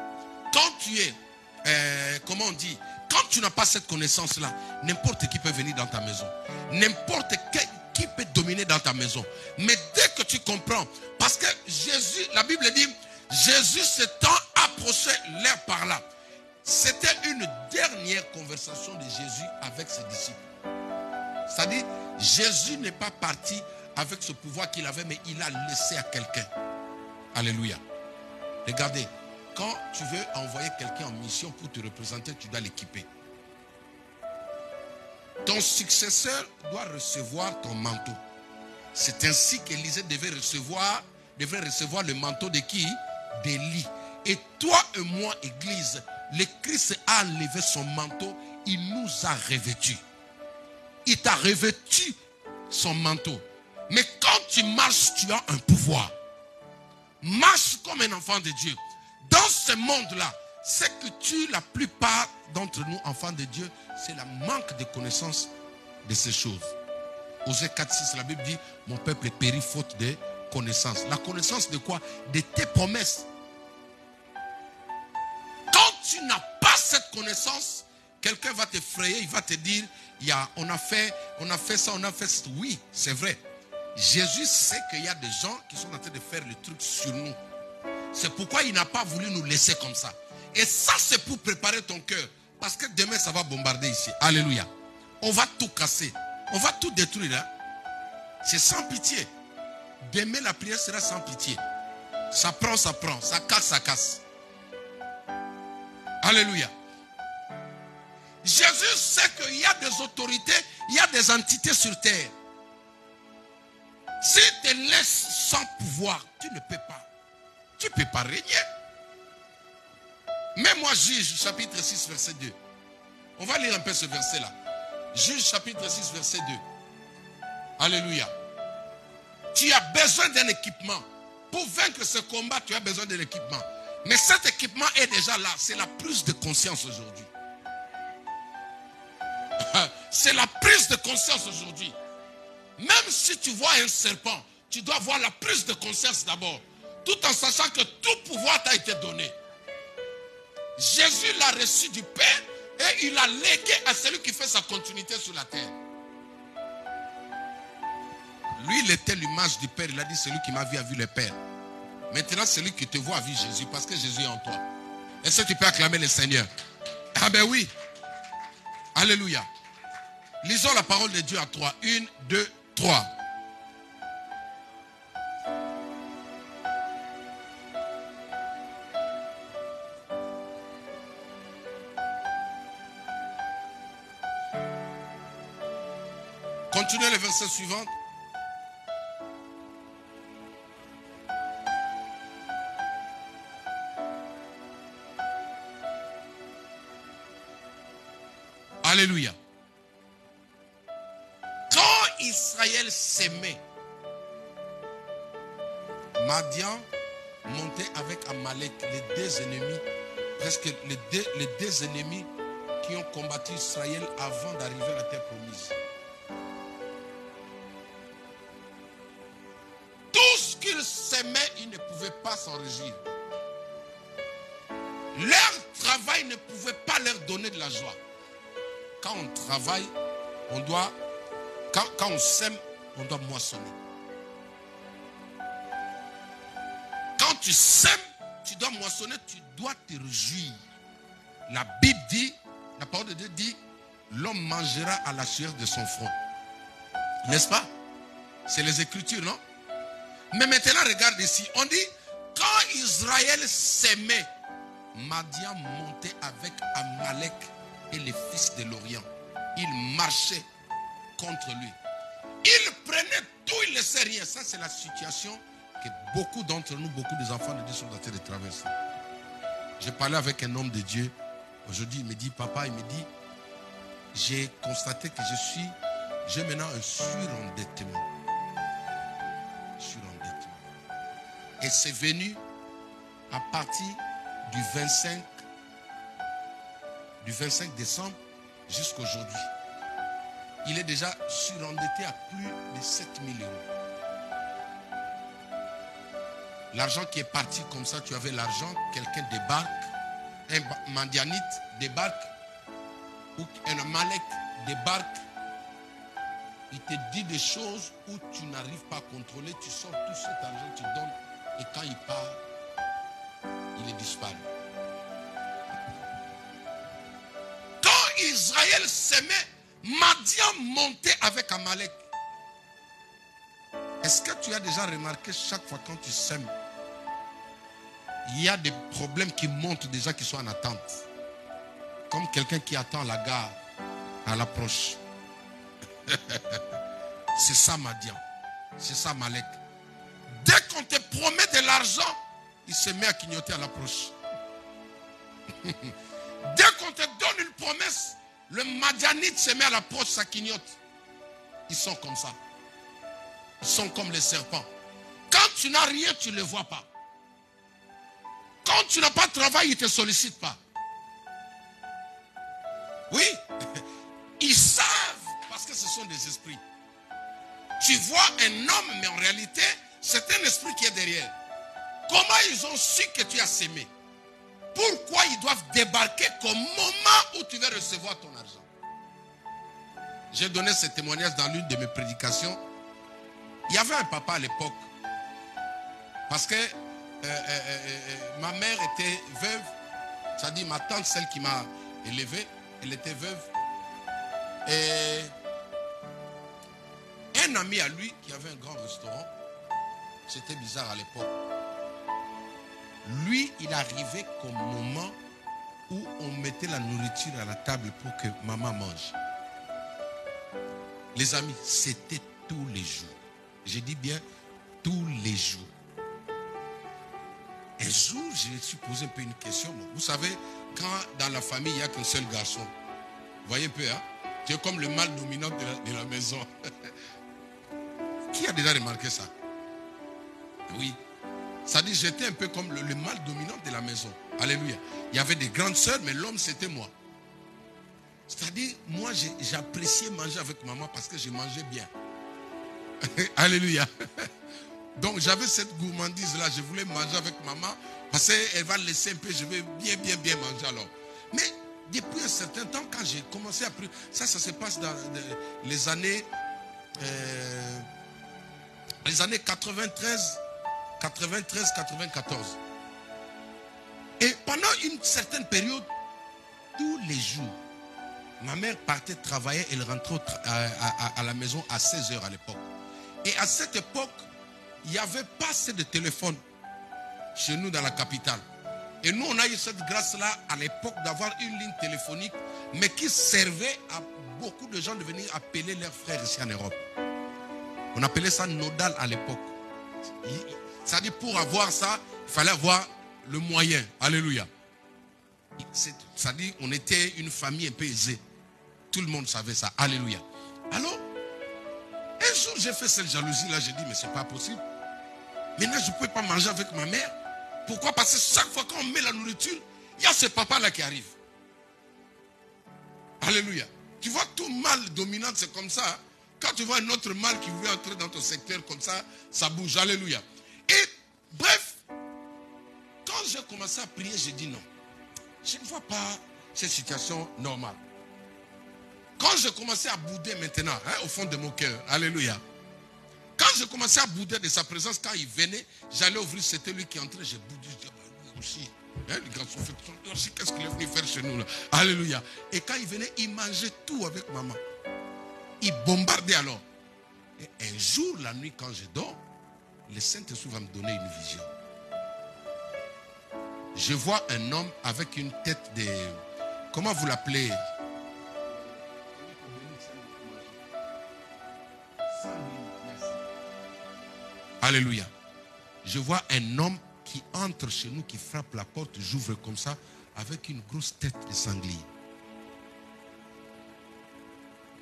[SPEAKER 3] Quand tu es, comment on dit, quand tu n'as pas cette connaissance-là, n'importe qui peut venir dans ta maison. N'importe qui peut dominer dans ta maison. Mais dès que tu comprends, parce que Jésus, la Bible dit, Jésus s'étant approché l'air par là. C'était une dernière conversation de Jésus avec ses disciples. C'est-à-dire, Jésus n'est pas parti avec ce pouvoir qu'il avait, mais il a laissé à quelqu'un. Alléluia. Regardez, quand tu veux envoyer quelqu'un en mission pour te représenter, tu dois l'équiper. Ton successeur doit recevoir ton manteau. C'est ainsi qu'Élisée devait recevoir le manteau de qui? D'Élie. Et toi et moi, Église, le Christ a enlevé son manteau, il nous a revêtus. Il t'a revêtu son manteau. Mais quand tu marches, tu as un pouvoir. Marche comme un enfant de Dieu. Dans ce monde-là, ce que tue la plupart d'entre nous, enfants de Dieu, c'est le manque de connaissance de ces choses. Osée 4:6, la Bible dit, mon peuple périt faute de connaissance. La connaissance de quoi? De tes promesses. Quand tu n'as pas cette connaissance, quelqu'un va t'effrayer, il va te dire, on a fait ça, on a fait ça. Oui, c'est vrai. Jésus sait qu'il y a des gens qui sont en train de faire le truc sur nous. C'est pourquoi il n'a pas voulu nous laisser comme ça. Et ça, c'est pour préparer ton cœur. Parce que demain, ça va bombarder ici. Alléluia. On va tout casser. On va tout détruire. Hein? C'est sans pitié. Demain, la prière sera sans pitié. Ça prend, ça prend. Ça casse, ça casse. Alléluia. Jésus sait qu'il y a des autorités, il y a des entités sur terre. S'il te laisse sans pouvoir, tu ne peux pas. Tu ne peux pas régner. Mais moi, Juge, chapitre 6, verset 2. On va lire un peu ce verset-là. Juge chapitre 6, verset 2. Alléluia. Tu as besoin d'un équipement. Pour vaincre ce combat, tu as besoin d'un équipement. Mais cet équipement est déjà là. C'est la prise de conscience aujourd'hui. C'est la prise de conscience aujourd'hui. Même si tu vois un serpent, tu dois avoir la prise de conscience d'abord. Tout en sachant que tout pouvoir t'a été donné. Jésus l'a reçu du Père et il l'a légué à celui qui fait sa continuité sur la terre. Lui, il était l'image du Père. Il a dit, celui qui m'a vu a vu le Père. Maintenant, celui qui te voit a vu Jésus parce que Jésus est en toi. Est-ce que tu peux acclamer le Seigneur? Ah ben oui. Alléluia. Lisons la parole de Dieu à 3. 1, 2, 3. Continuez le verset suivant. Alléluia. Quand Israël s'aimait, Madian montait avec Amalek, les deux ennemis, presque les deux ennemis qui ont combattu Israël avant d'arriver à la terre promise. Tout ce qu'ils s'aimaient, ils ne pouvaient pas s'en réjouir. Leur travail ne pouvait pas leur donner de la joie. Quand on travaille, on doit, quand on sème, on doit moissonner. Quand tu sèmes, tu dois moissonner, tu dois te réjouir. La Bible dit, la parole de Dieu dit, l'homme mangera à la sueur de son front. N'est-ce pas? C'est les Écritures, non? Mais maintenant, regarde ici. On dit, quand Israël s'aimait, Madian montait avec Amalek et les fils de l'Orient. Il marchait contre lui. Il prenait tout, il ne laissait rien. Ça, c'est la situation que beaucoup d'entre nous, beaucoup des enfants de Dieu sont en train de traverser. J'ai parlé avec un homme de Dieu. Aujourd'hui, il me dit, papa, il me dit, j'ai constaté que j'ai maintenant un surendettement. Et c'est venu à partir du 25 décembre jusqu'à aujourd'hui. Il est déjà surendetté à plus de 7 000 euros. L'argent qui est parti comme ça, tu avais l'argent, quelqu'un débarque, un Madianite débarque, ou un Amalek débarque, il te dit des choses où tu n'arrives pas à contrôler, tu sors tout cet argent, tu donnes, et quand il part, il est disparu. Quand Israël s'aimait, Madian montait avec Amalek. Est-ce que tu as déjà remarqué chaque fois quand tu sèmes, il y a des problèmes qui montent déjà qui sont en attente. Comme quelqu'un qui attend la gare à l'approche. C'est ça Madian. C'est ça Amalek. Dès qu'on te promet de l'argent, il se met à clignoter à l'approche. Dès qu'on te donne une promesse, le Madianite se met à l'approche, ça clignote. Ils sont comme ça. Ils sont comme les serpents. Quand tu n'as rien, tu ne le vois pas. Quand tu n'as pas de travail, ils ne te sollicitent pas. Oui, ils savent parce que ce sont des esprits. Tu vois un homme, mais en réalité, c'est un esprit qui est derrière. Comment ils ont su que tu as sémé? Pourquoi ils doivent débarquer qu'au moment où tu vas recevoir ton argent? J'ai donné ce témoignage dans l'une de mes prédications. Il y avait un papa à l'époque. Parce que ma mère était veuve. C'est-à-dire ma tante, celle qui m'a élevé, elle était veuve. Et un ami à lui qui avait un grand restaurant, c'était bizarre à l'époque. Lui, il arrivait qu'au moment où on mettait la nourriture à la table pour que maman mange. Les amis, c'était tous les jours. Je dis bien tous les jours. Un jour, je me suis posé un peu une question. Vous savez, quand dans la famille, il n'y a qu'un seul garçon, Voyez un peu, hein? Tu es comme le mâle dominant de la maison. Qui a déjà remarqué ça? Oui. Ça dit, j'étais un peu comme le mâle dominant de la maison. Alléluia. Il y avait des grandes sœurs, mais l'homme, c'était moi. C'est-à-dire, moi, j'appréciais manger avec maman parce que je mangeais bien. Alléluia. Donc, j'avais cette gourmandise-là. Je voulais manger avec maman parce qu'elle va laisser un peu, je vais bien manger alors. Mais depuis un certain temps, quand j'ai commencé à prier, ça se passe dans les années 93, 94. Et pendant une certaine période, tous les jours, ma mère partait travailler, elle rentrait à la maison à 16h à l'époque. Et à cette époque, il n'y avait pas assez de téléphone chez nous dans la capitale. Et nous, on a eu cette grâce-là à l'époque d'avoir une ligne téléphonique, mais qui servait à beaucoup de gens de venir appeler leurs frères ici en Europe. On appelait ça nodal à l'époque. C'est-à-dire pour avoir ça, il fallait avoir le moyen. Alléluia. C'est-à-dire on était une famille un peu aisée. Tout le monde savait ça. Alléluia. Alors, un jour j'ai fait cette jalousie-là, j'ai dit mais c'est pas possible. Maintenant je ne peux pas manger avec ma mère. Pourquoi? Parce que chaque fois qu'on met la nourriture, il y a ce papa-là qui arrive. Alléluia. Tu vois, tout mâle dominant, c'est comme ça. Hein? Quand tu vois un autre mâle qui veut entrer dans ton secteur comme ça, ça bouge. Alléluia. Et bref, quand j'ai commencé à prier, j'ai dit non. Je ne vois pas cette situation normale. Quand j'ai commencé à bouder maintenant, hein, au fond de mon cœur, alléluia. Quand j'ai commencé à bouder de sa présence, quand il venait, j'allais ouvrir, c'était lui qui entrait, j'ai boudé, je dis, lui aussi, hein, les garçons, lui aussi, qu'est-ce qu'il est venu faire chez nous là? Alléluia. Et quand il venait, il mangeait tout avec maman. Il bombardait alors. Et un jour, la nuit, quand je dors, le Saint-Esprit va me donner une vision. Je vois un homme avec une tête de... Comment vous l'appelez? Alléluia. Je vois un homme qui entre chez nous, qui frappe la porte, j'ouvre comme ça, avec une grosse tête de sanglier.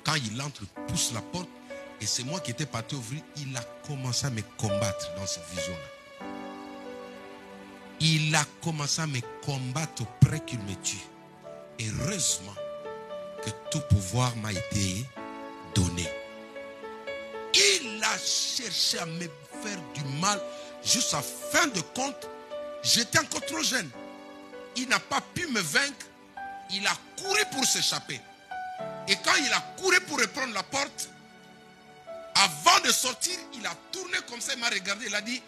[SPEAKER 3] Quand il entre, il pousse la porte, et c'est moi qui étais parti ouvrir, il a commencé à me combattre dans cette vision-là. Il a commencé à me combattre au près qu'il me tue. Heureusement que tout pouvoir m'a été donné. Il a cherché à me faire du mal. Jusqu'à fin de compte, j'étais encore trop jeune. Il n'a pas pu me vaincre. Il a couru pour s'échapper. Et quand il a couru pour reprendre la porte, avant de sortir, il a tourné comme ça, il m'a regardé, il a dit,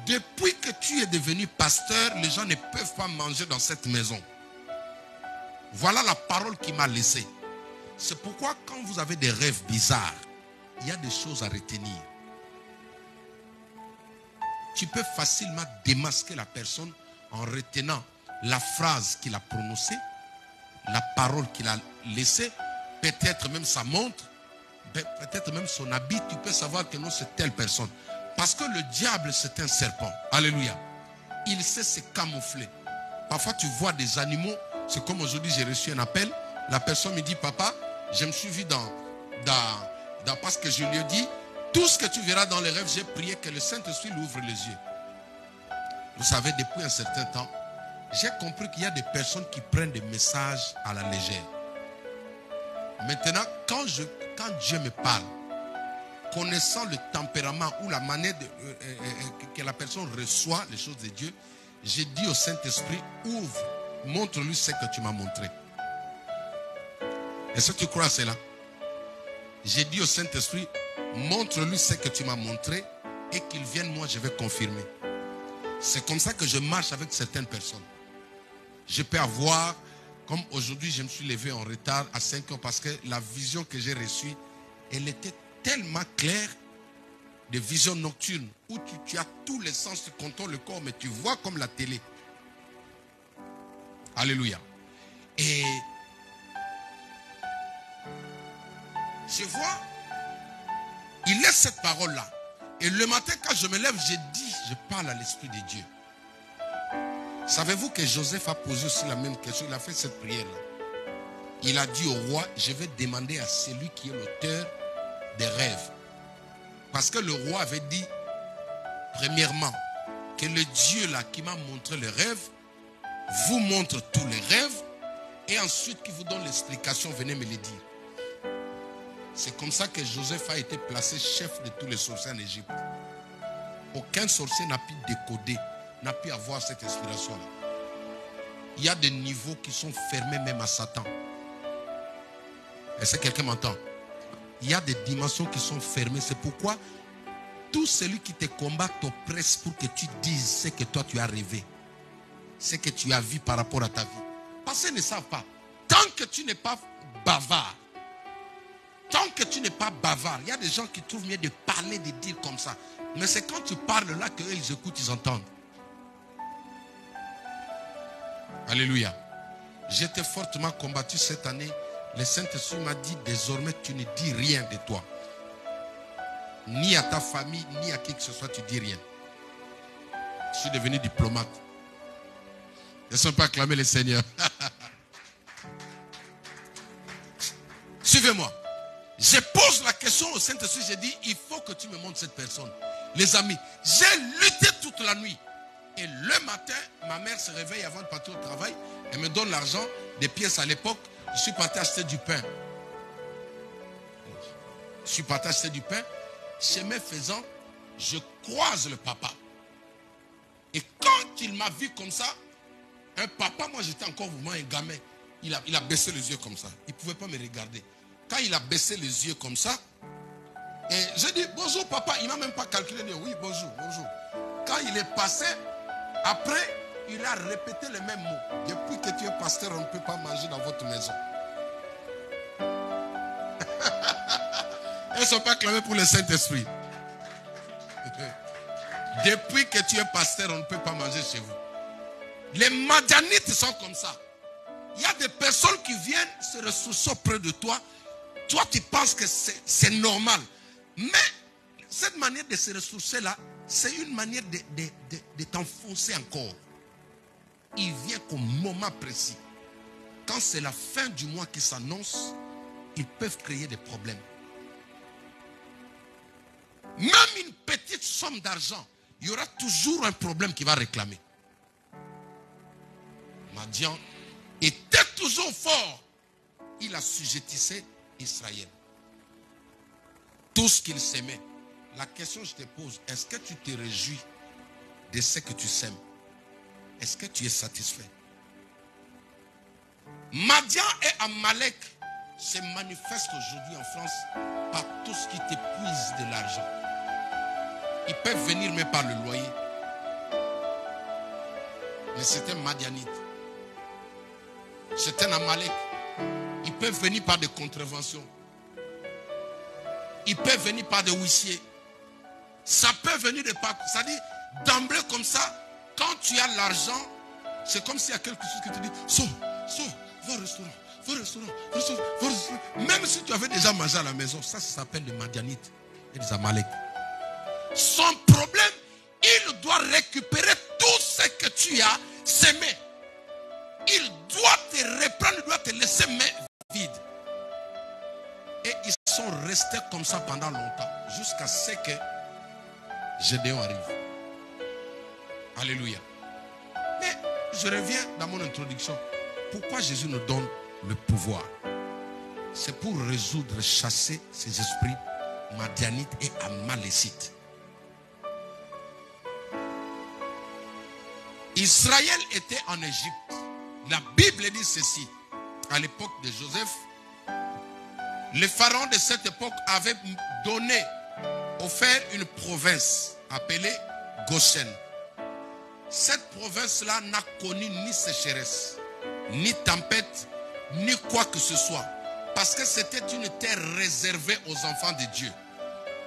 [SPEAKER 3] depuis que tu es devenu pasteur, les gens ne peuvent pas manger dans cette maison. Voilà la parole qu'il m'a laissée. C'est pourquoi quand vous avez des rêves bizarres, il y a des choses à retenir. Tu peux facilement démasquer la personne en retenant la phrase qu'il a prononcée, la parole qu'il a laissée, peut-être même sa montre, peut-être même son habit. Tu peux savoir que non, c'est telle personne. Parce que le diable, c'est un serpent. Alléluia. Il sait se camoufler. Parfois, tu vois des animaux. C'est comme aujourd'hui, j'ai reçu un appel. La personne me dit, papa, je me suis vu parce que je lui ai dit, tout ce que tu verras dans les rêves, j'ai prié que le Saint-Esprit lui ouvre les yeux. Vous savez, depuis un certain temps, j'ai compris qu'il y a des personnes qui prennent des messages à la légère. Maintenant, quand Dieu me parle, connaissant le tempérament ou la manière que la personne reçoit les choses de Dieu, j'ai dit au Saint-Esprit, ouvre, montre-lui ce que tu m'as montré. Est-ce que tu crois à cela? J'ai dit au Saint-Esprit, montre-lui ce que tu m'as montré et qu'il vienne, moi je vais confirmer. C'est comme ça que je marche avec certaines personnes. Je peux avoir, comme aujourd'hui je me suis levé en retard à 5 heures parce que la vision que j'ai reçue, elle était tellement claire, des visions nocturnes où tu as tous les sens, tu contrôles le corps, mais tu vois comme la télé. Alléluia. Et je vois, il laisse cette parole-là. Et le matin, quand je me lève, je parle à l'Esprit de Dieu. Savez-vous que Joseph a posé aussi la même question? Il a fait cette prière-là. il a dit au roi, je vais demander à celui qui est l'auteur des rêves. Parce que le roi avait dit, premièrement, que le Dieu là qui m'a montré le rêve, vous montre tous les rêves, et ensuite qui vous donne l'explication, venez me le dire. C'est comme ça que Joseph a été placé chef de tous les sorciers en Égypte. Aucun sorcier n'a pu décoder, n'a pu avoir cette inspiration-là. Il y a des niveaux qui sont fermés même à Satan. Est-ce que quelqu'un m'entend? Il y a des dimensions qui sont fermées. C'est pourquoi tout celui qui te combat t'oppresse pour que tu dises ce que toi tu as rêvé. Ce que tu as vu par rapport à ta vie. Parce qu'ils ne savent pas. Tant que tu n'es pas bavard, il y a des gens qui trouvent mieux de parler, de dire comme ça. Mais c'est quand tu parles là qu'eux ils écoutent, ils entendent. Alléluia. J'étais fortement combattu cette année. Le Saint-Esprit m'a dit, désormais tu ne dis rien de toi. Ni à ta famille, ni à qui que ce soit, tu dis rien. Je suis devenu diplomate. Ne sont pas acclamés les seigneurs. Suivez-moi. Je pose la question au Saint-Esprit, j'ai dit, il faut que tu me montres cette personne. Les amis, j'ai lutté toute la nuit. Et le matin, ma mère se réveille avant de partir au travail. Elle me donne l'argent, des pièces à l'époque. Je suis parti acheter du pain. Chemin faisant, je croise le papa. Et quand il m'a vu comme ça, un papa, moi j'étais encore vraiment un gamin. Il a baissé les yeux comme ça. Il ne pouvait pas me regarder. Quand il a baissé les yeux comme ça, et j'ai dit bonjour papa. Il ne m'a même pas calculé. Oui, bonjour, bonjour. Quand il est passé, après, il a répété les mêmes mots. Depuis que tu es pasteur, on ne peut pas manger dans votre maison. Elles ne sont pas acclamées pour le Saint-Esprit. Depuis que tu es pasteur, on ne peut pas manger chez vous. Les Madianites sont comme ça. Il y a des personnes qui viennent se ressourcer auprès de toi. Toi, tu penses que c'est normal. Mais cette manière de se ressourcer là, c'est une manière de t'enfoncer encore. Il vient qu'au moment précis. Quand c'est la fin du mois qui s'annonce, ils peuvent créer des problèmes. Même une petite somme d'argent, il y aura toujours un problème qui va réclamer. Madian était toujours fort. Il assujettissait Israël. Tout ce qu'il s'aimait. La question que je te pose, est-ce que tu te réjouis de ce que tu sèmes? Est-ce que tu es satisfait? Madian et Amalek se manifestent aujourd'hui en France par tout ce qui t'épuise de l'argent. Ils peuvent venir même par le loyer. Mais c'est un Madianite. C'est un Amalek. Ils peuvent venir par des contraventions. Ils peuvent venir par des huissiers. Ça peut venir de partout. C'est-à-dire, d'emblée comme ça, quand tu as l'argent, c'est comme s'il y a quelque chose qui te dit, sors, va au restaurant, va au restaurant, va au restaurant. Même si tu avais déjà mangé à la maison, ça s'appelle des Madianites et des Amalek. Son problème, il doit récupérer tout ce que tu as semé. Il doit te reprendre, il doit te laisser main vide. Et ils sont restés comme ça pendant longtemps, jusqu'à ce que Gédéon arrive. Alléluia. Mais je reviens dans mon introduction. Pourquoi Jésus nous donne le pouvoir? C'est pour résoudre, chasser ces esprits madianites et amalécites. Israël était en Égypte. La Bible dit ceci. À l'époque de Joseph, le pharaon de cette époque avait offert une province appelée Goshen. Cette province-là n'a connu ni sécheresse, ni tempête, ni quoi que ce soit. Parce que c'était une terre réservée aux enfants de Dieu.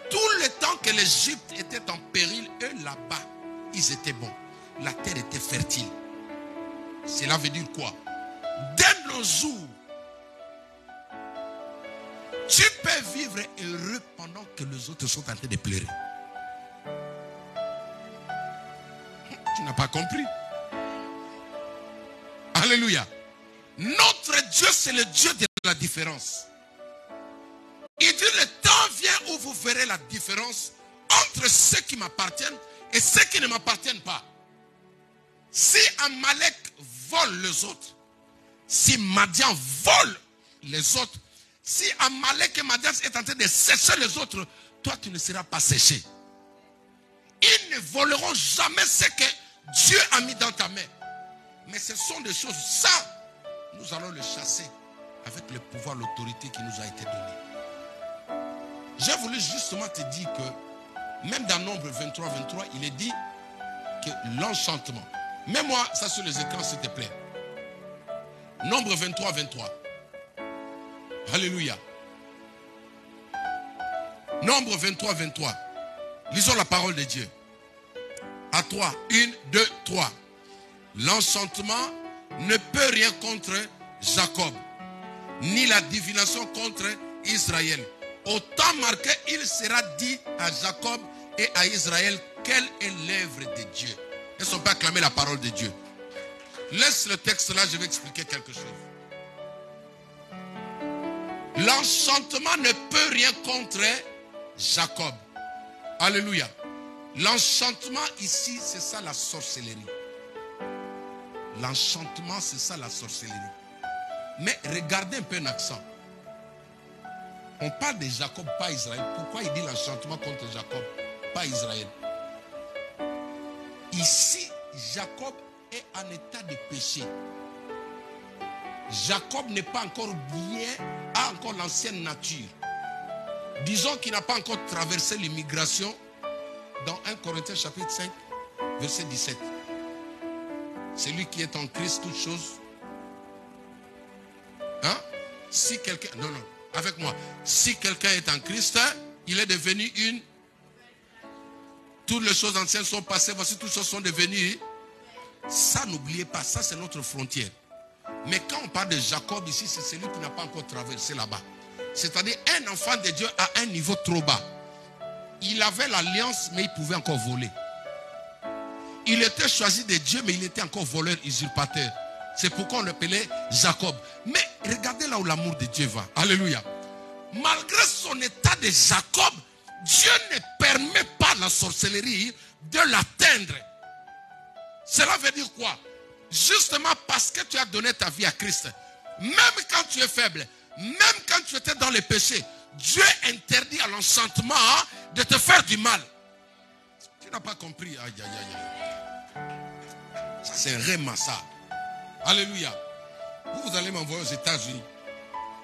[SPEAKER 3] Tout le temps que l'Égypte était en péril, eux là-bas, ils étaient bons. La terre était fertile. Cela veut dire quoi? Dès nos jours, tu peux vivre heureux pendant que les autres sont en train de pleurer. Tu n'as pas compris. Alléluia. Notre Dieu, c'est le Dieu de la différence. Il dit, le temps vient où vous verrez la différence entre ceux qui m'appartiennent et ceux qui ne m'appartiennent pas. Si Amalek vole les autres, si Madian vole les autres, si Amalek et Madian est en train de sécher les autres, toi tu ne seras pas séché. Ils ne voleront jamais ce que Dieu a mis dans ta main. Mais ce sont des choses, ça, nous allons le chasser avec le pouvoir, l'autorité qui nous a été donnée. J'ai voulu justement te dire que, même dans Nombre 23, il est dit que l'enchantement. Mets-moi ça sur les écrans, s'il te plaît. Nombre 23. Alléluia. Nombre 23. Lisons la parole de Dieu. À 3. 1, 2, 3. L'enchantement ne peut rien contre Jacob, ni la divination contre Israël. Au temps marqué, il sera dit à Jacob et à Israël quelle est l'œuvre de Dieu. Est-ce qu'on peut acclamer la parole de Dieu? Laisse le texte là, je vais expliquer quelque chose. L'enchantement ne peut rien contre Jacob. Alléluia. L'enchantement ici, c'est ça la sorcellerie. L'enchantement, c'est ça la sorcellerie. Mais regardez un peu un accent. On parle de Jacob, pas Israël. Pourquoi il dit l'enchantement contre Jacob, pas Israël? Ici, Jacob est en état de péché. Jacob n'est pas encore bien, a encore l'ancienne nature. Disons qu'il n'a pas encore traversé l'immigration dans 1 Corinthiens chapitre 5, verset 17. Celui qui est en Christ, toute chose. Hein? Si quelqu'un... Non, avec moi. Si quelqu'un est en Christ, il est devenu une... Toutes les choses anciennes sont passées, voici toutes choses sont devenues. Ça, n'oubliez pas, ça c'est notre frontière. Mais quand on parle de Jacob ici, c'est celui qui n'a pas encore traversé là-bas. C'est-à-dire un enfant de Dieu à un niveau trop bas. Il avait l'alliance, mais il pouvait encore voler. Il était choisi de Dieu, mais il était encore voleur, usurpateur. C'est pourquoi on l'appelait Jacob. Mais regardez là où l'amour de Dieu va. Alléluia. Malgré son état de Jacob, Dieu ne permet pas la sorcellerie de l'atteindre. Cela veut dire quoi? Justement parce que tu as donné ta vie à Christ. Même quand tu es faible, même quand tu étais dans les péchés, Dieu interdit à l'enchantement de te faire du mal. Tu n'as pas compris. Aïe, aïe, aïe. Ça c'est un réma ça. Alléluia. Vous allez m'envoyer aux États-Unis.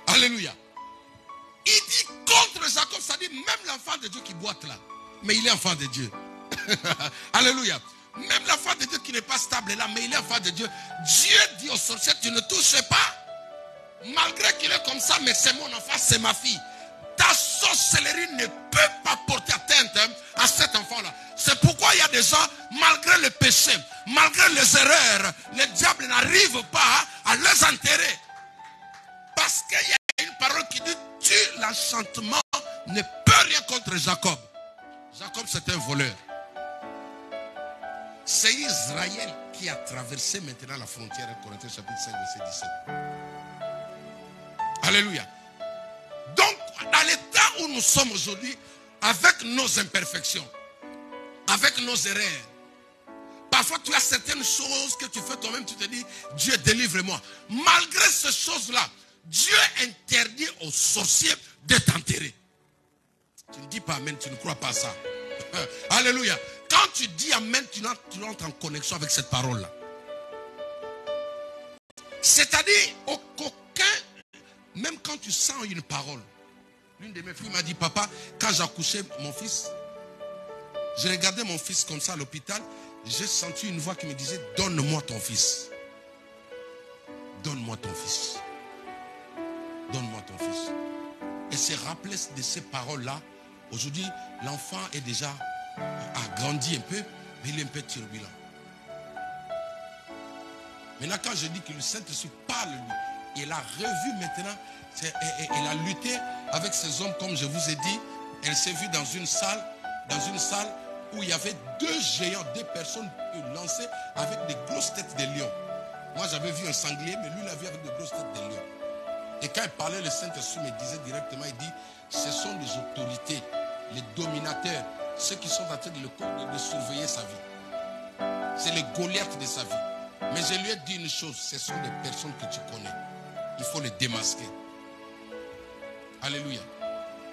[SPEAKER 3] Alléluia. Il dit contre Jacob, ça dit même l'enfant de Dieu qui boite là. Mais il est enfant de Dieu. Alléluia. Même l'enfant de Dieu qui n'est pas stable là, mais il est enfant de Dieu. Dieu dit aux sorciers, tu ne touches pas. Malgré qu'il est comme ça, mais c'est mon enfant, c'est ma fille. Ta sorcellerie ne peut pas porter atteinte à cet enfant-là. C'est pourquoi il y a des gens, malgré le péché, malgré les erreurs, le diable n'arrive pas à les enterrer. Parce qu'il y a une parole qui dit, l'enchantement ne peut rien contre Jacob. Jacob, c'est un voleur. C'est Israël qui a traversé maintenant la frontière, Corinthiens chapitre 5, verset 17. Alléluia. Donc, dans l'état où nous sommes aujourd'hui, avec nos imperfections, avec nos erreurs, parfois tu as certaines choses que tu fais toi-même, tu te dis, Dieu délivre-moi. Malgré ces choses-là, Dieu interdit aux sorciers de t'enterrer. Tu ne dis pas amen, tu ne crois pas à ça. Alléluia. Quand tu dis amen, tu entres en connexion avec cette parole-là. C'est-à-dire qu'aucun, même quand tu sens une parole. L'une de mes filles m'a dit, papa, quand j'accouchais mon fils, je regardais mon fils comme ça à l'hôpital, j'ai senti une voix qui me disait, donne-moi ton fils. Donne-moi ton fils. Donne-moi ton fils. Et se rappeler de ces paroles-là. Aujourd'hui, l'enfant est déjà a grandi un peu, mais il est un peu turbulent. Maintenant, quand je dis que le Saint-Esprit parle, lui, il a revu maintenant, elle a lutté avec ces hommes, comme je vous ai dit. Elle s'est vue dans une salle où il y avait deux géants, deux personnes lancées avec des grosses têtes de lions.
[SPEAKER 4] Moi, j'avais vu un sanglier, mais lui, il a vu avec de grosses têtes de lion. Et quand il parlait, le Saint-Esprit me disait directement, il dit, ce sont les autorités, les dominateurs, ceux qui sont en train de surveiller sa vie. C'est les Goliaths de sa vie. Mais je lui ai dit une chose, ce sont des personnes que tu connais. Il faut les démasquer. Alléluia.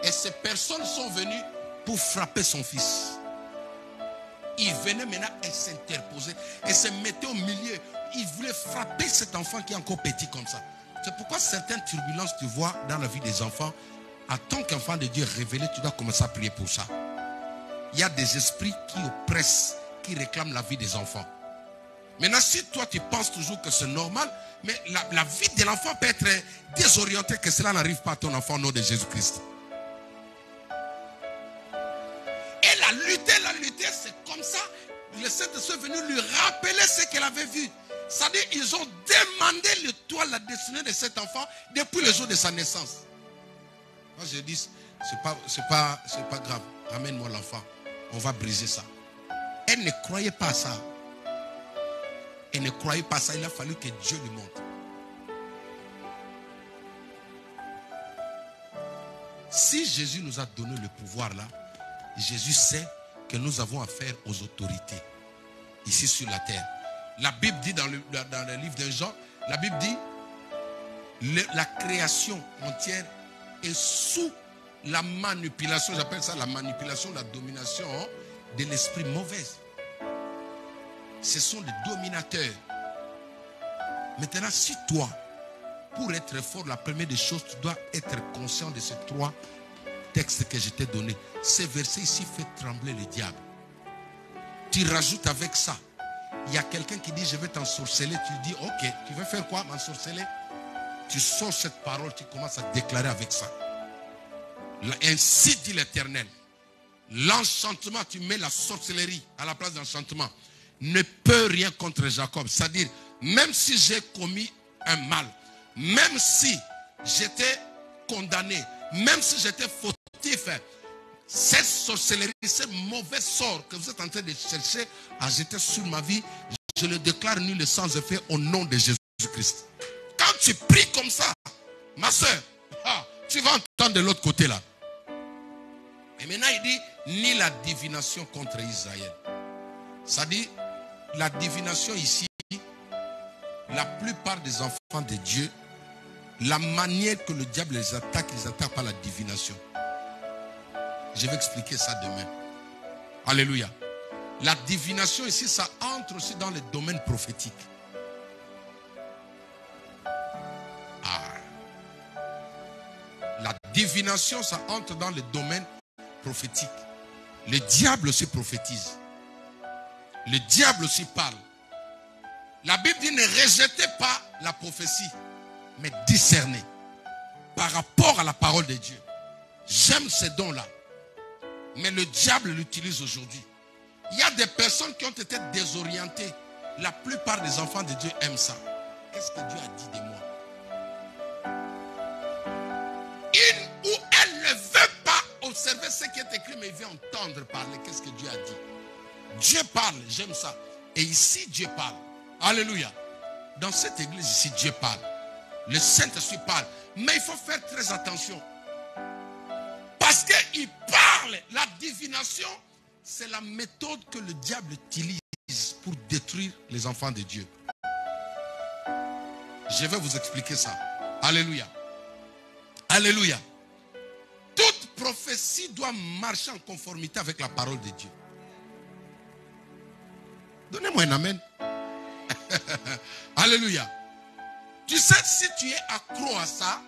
[SPEAKER 4] Et ces personnes sont venues pour frapper son fils. Ils venaient maintenant et s'interposaient et se mettaient au milieu. Ils voulaient frapper cet enfant qui est encore petit comme ça. C'est pourquoi certaines turbulences tu vois dans la vie des enfants, en tant qu'enfant de Dieu révélé, tu dois commencer à prier pour ça. Il y a des esprits qui oppressent, qui réclament la vie des enfants. Maintenant, si toi tu penses toujours que c'est normal, mais la vie de l'enfant peut être désorientée, que cela n'arrive pas à ton enfant au nom de Jésus-Christ. Et la lutter, c'est comme ça. Le Saint-Esprit est venu lui rappeler ce qu'elle avait vu. C'est-à-dire, ils ont demandé le toit, la destinée de cet enfant depuis le jour de sa naissance. Moi, je dis, c'est pas grave. Ramène-moi l'enfant. On va briser ça. Elle ne croyait pas à ça. Elle ne croyait pas à ça. Il a fallu que Dieu lui montre. Si Jésus nous a donné le pouvoir là, Jésus sait que nous avons affaire aux autorités ici sur la terre. La Bible dit dans le livre de Jean, la Bible dit la création entière est sous la manipulation, j'appelle ça la manipulation, la domination de l'esprit mauvais. Ce sont les dominateurs. Maintenant, si toi, pour être fort, la première des choses, tu dois être conscient de ces 3 textes que je t'ai donnés. Ces versets ici fait trembler le diable. Tu rajoutes avec ça. Il y a quelqu'un qui dit, je vais t'ensorceler. Tu dis, ok, tu veux faire quoi, m'ensorceler? Tu sors cette parole, tu commences à déclarer avec ça. Ainsi dit l'Éternel. L'enchantement, tu mets la sorcellerie à la place d'enchantement, ne peut rien contre Jacob. C'est-à-dire, même si j'ai commis un mal, même si j'étais condamné, même si j'étais fautif, cette sorcellerie, ce mauvais sort que vous êtes en train de chercher à jeter sur ma vie, je le déclare nul et sans effet au nom de Jésus-Christ. Quand tu pries comme ça, ma soeur, tu vas entendre de l'autre côté là. Et maintenant il dit, ni la divination contre Israël. Ça dit, la divination ici, la plupart des enfants de Dieu, la manière que le diable les attaque par la divination. Je vais expliquer ça demain. Alléluia. La divination ici, ça entre aussi dans le domaine prophétique. La divination, ça entre dans le domaine prophétique. Le diable aussi prophétise. Le diable aussi parle. La Bible dit, ne rejetez pas la prophétie, mais discernez par rapport à la parole de Dieu. J'aime ces dons-là. Mais le diable l'utilise aujourd'hui. Il y a des personnes qui ont été désorientées. La plupart des enfants de Dieu aiment ça. Qu'est-ce que Dieu a dit de moi? Il ou elle ne veut pas observer ce qui est écrit, mais il veut entendre parler. Qu'est-ce que Dieu a dit? Dieu parle, j'aime ça. Et ici, Dieu parle. Alléluia. Dans cette église ici, Dieu parle. Le Saint-Esprit parle. Mais il faut faire très attention. Parce qu'il parle. La divination, c'est la méthode que le diable utilise pour détruire les enfants de Dieu. Je vais vous expliquer ça. Alléluia. Alléluia. Toute prophétie doit marcher en conformité avec la parole de Dieu. Donnez-moi un amen. Alléluia. Tu sais, si tu es accro à ça,